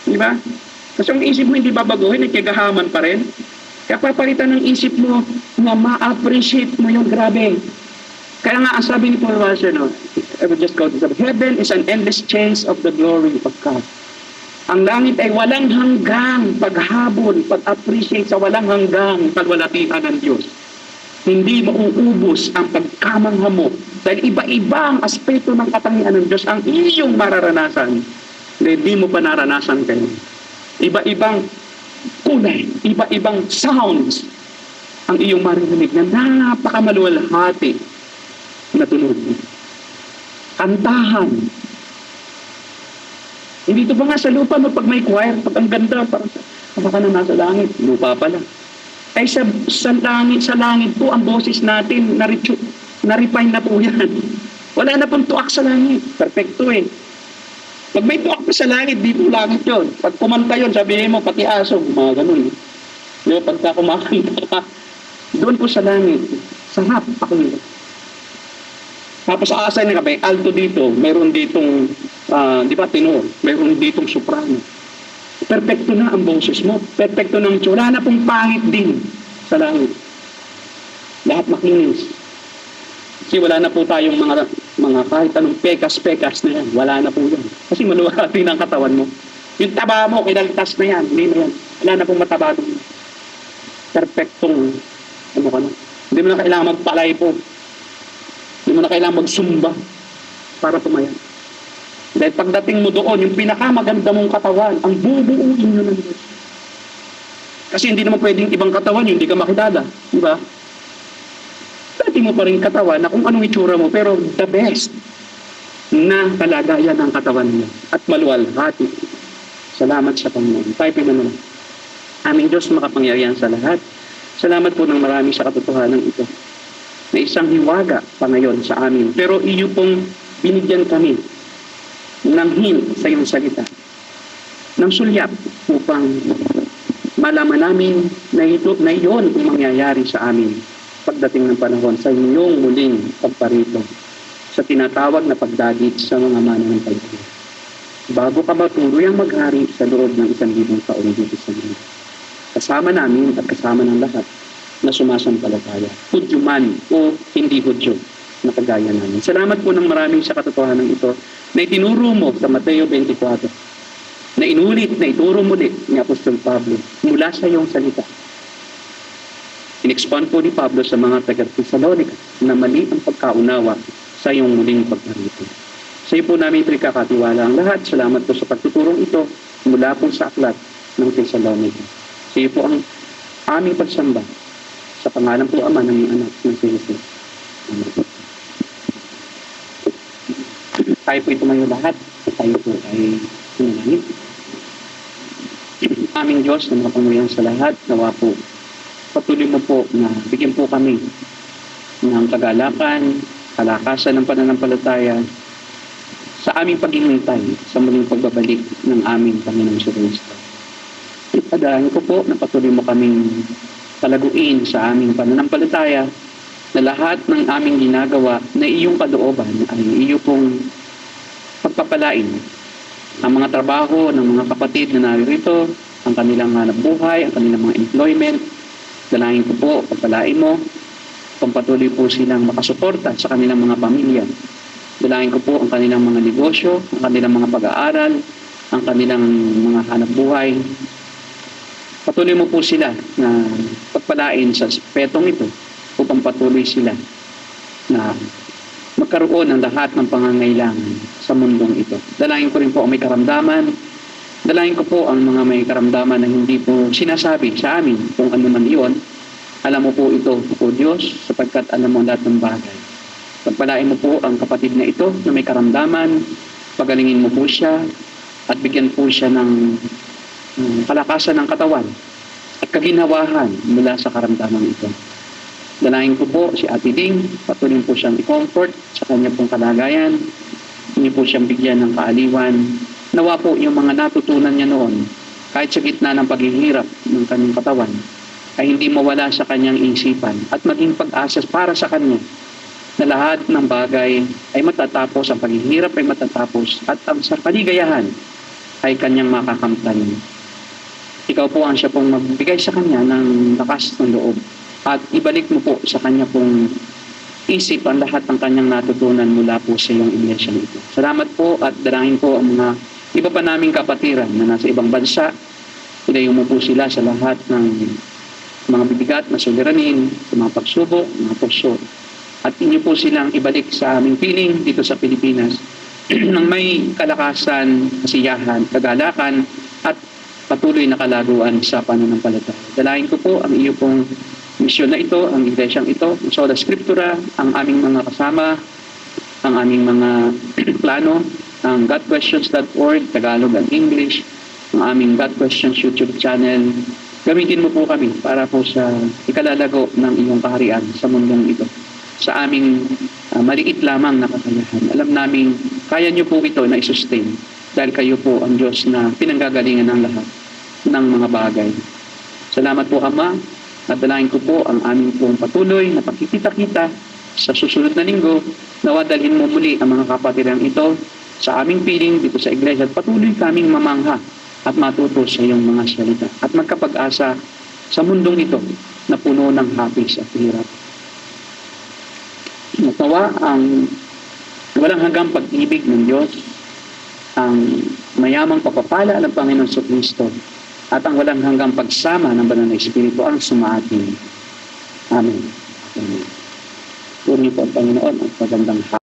Di ba? Kasi ang isip mo hindi babaguhin, nagkagahaman pa rin. Kaya papalitan ng isip mo na ma-appreciate mo yung grabe. Kaya nga, ang sabi ni Paul Washer, I will just quote this, heaven is an endless chase of the glory of God. Ang langit ay walang hanggang paghabol, pag-appreciate sa walang hanggang pagwalatian ng Diyos. Hindi mauubos ang pagkamangha mo dahil iba-ibang aspeto ng katangian ng Diyos ang iyong mararanasan na hindi mo pa naranasan kayo. Iba-ibang kulay, iba-ibang sounds ang iyong marinig na napakamaluwalhati na tunog. Kantahan. Hindi ito pa nga sa lupa, pag may choir, pag ang ganda, parang baka na nasa langit, lupa pala. Ay sa langit po, ang boses natin, na-refine na po yan. Wala na pong tuak sa langit. Perfecto eh. Pag may tuwak pa sa langit, di po langit yun. Pag kumanta yun, sabihin mo, pati aso, mga ganun. Diba, pagka kumakanta ka, doon po sa langit, sarap pakinggan. Tapos aasahin na ka, may alto dito, mayroon ditong, di ba, tenor, mayroon ditong soprano. Perpekto na ang boses mo. Perpekto na ang itsura. Wala na pong pangit din sa langit. Lahat makinis. Kasi wala na po tayong mga kahit anong pekas-pekas na yan. Wala na po yan. Kasi maluwalhati ng katawan mo. Yung taba mo, kinaltas na yan. Hindi na yan. Wala na pong mataba doon. Perpektong, ano ka na. Hindi mo na kailangan magpalay po. Hindi mo na kailangan magsumba para tumayan. Dahil pagdating mo doon, yung pinakamaganda mong katawan, ang bubuuin nyo ng Diyos. Kasi hindi naman pwedeng ibang katawan yun, hindi ka makilala. Di ba? Dati mo pa rin katawan na kung anong itsura mo, pero the best na kalagayan ng katawan mo. At maluwalhati. Salamat sa Panginoon. Tayo pinanong. Aming Diyos makapangyarihan sa lahat. Salamat po ng marami sa katotohanan ito. Na isang hiwaga pa ngayon sa amin. Pero iyo pong binigyan kami ng hint sa iyong salita. Ng sulyap upang malaman namin na iyon ang mangyayari sa amin pagdating ng panahon sa inyong muling pagparito sa tinatawag na pagdagit sa mga mananampalataya. Bago ka matuloy ang maghari sa loob ng 1,000 taon dito sa mundo. Kasama namin at kasama ng lahat na sumasampalataya. Hudyo man o hindi hudyo na kagaya namin. Salamat po ng maraming sa katotohanan ito na itinuro mo sa Mateo 24 na inulit, na ituro muli ni Apostol Pablo mula sa iyong salita. In-expand po ni Pablo sa mga taga-Thessalonica na mali ang pagkaunawa sa iyong muling pagparito. Sa iyo po namin pinagkakatiwala ang lahat. Salamat po sa pagtuturong ito mula po sa aklat ng Thessalonica. Sa iyo po ang aming pagsamba sa pangalan po Ama ng anak ng si Jesus. Amen. Tayo po tumayo lahat. Tayo po ay sinalangin. Aming Diyos na makapangyarihan sa lahat, nawa po patuloy mo po na bigyan po kami ng kagalakan, kalakasan ng pananampalataya sa aming paghihintay sa muling pagbabalik ng aming Panginoong Kristo. Ipadahan ko po na patuloy mo kaming palaguin sa aming pananampalataya na lahat ng aming ginagawa na iyong kalooban ay iyo pong pagpapalain ang mga trabaho ng mga kapatid na narito, ang kanilang hanap buhay, ang kanilang mga employment. Dalangin ko po, pagpalain mo, kung patuloy po silang makasuporta sa kanilang mga pamilya. Dalangin ko po ang kanilang mga negosyo, ang kanilang mga pag-aaral, ang kanilang mga hanap buhay. Patuloy mo po sila na pagpalain sa aspetong ito upang patuloy sila na magkaroon ng lahat ng pangangailangan sa mundong ito. Dalangin ko rin po ang may karamdaman. Dalangin ko po ang mga may karamdaman na hindi po sinasabi sa amin kung ano man iyon. Alam mo po ito, O Diyos, sapagkat alam mo lahat ng bagay. Pagpalain mo po ang kapatid na ito na may karamdaman, pagalingin mo po siya at bigyan po siya ng kalakasan ng katawan at kaginhawahan mula sa karamdaman ito. Dalangin ko po si Ate Ding, patuloy po siyang i-comfort sa kanya pong kalagayan, hindi po siyang bigyan ng kaaliwan. Nawa po yung mga natutunan niya noon, kahit sa gitna ng paghihirap ng kanyang katawan, ay hindi mawala sa kanyang isipan at maging pag-asa para sa kanya na lahat ng bagay ay matatapos, ang paghihirap ay matatapos at ang sa kaligayahan ay kanyang makakamtan. Ikaw po ang siya pong magbigay sa kanya ng lakas ng loob at ibalik mo po sa kanya pong isip ang lahat ng kanyang natutunan mula po sa iyong iglesia nito. Salamat po at dalangin po ang mga iba pa naming kapatiran na nasa ibang bansa. Ilayo mo po sila sa lahat ng mga bibigat na suliranin, sa mga pagsubok, mga tukso. At inyo po silang ibalik sa aming piling dito sa Pilipinas ng may kalakasan, kasiyahan, kagalakan at patuloy na kalaguan sa pananampalataya. Dalangin ko po ang iyo pong misyon na ito, ang iglesyang ito, ang Sola Scriptura, ang aming mga kasama, ang aming mga plano, ang GodQuestions.org, Tagalog at English, ang aming God Questions YouTube channel. Gamitin mo po kami para po sa ikalalago ng iyong kaharian sa mundong ito. Sa aming maliit lamang na kakayahan. Alam namin, kaya niyo po ito na i-sustain dahil kayo po ang Diyos na pinanggagalingan ng lahat ng mga bagay. Salamat po, Ama. At dalangin ko po ang aming pong patuloy na pagkikita-kita sa susunod na linggo. Nawa dalhin mo muli ang mga kapatiran ito sa aming piling dito sa iglesia at patuloy kaming mamangha at matuto sa iyong mga salita at magkapag-asa sa mundong ito na puno ng hapis at hirap. Nawa ang walang hanggang pag-ibig ng Diyos, ang mayamang pagpapala ng Panginoon Kristo at ang walang hanggang pagsama ng Banal na Espiritu ang sumaating. Amen. Amen. Puri po ang Panginoon at magandang hapon.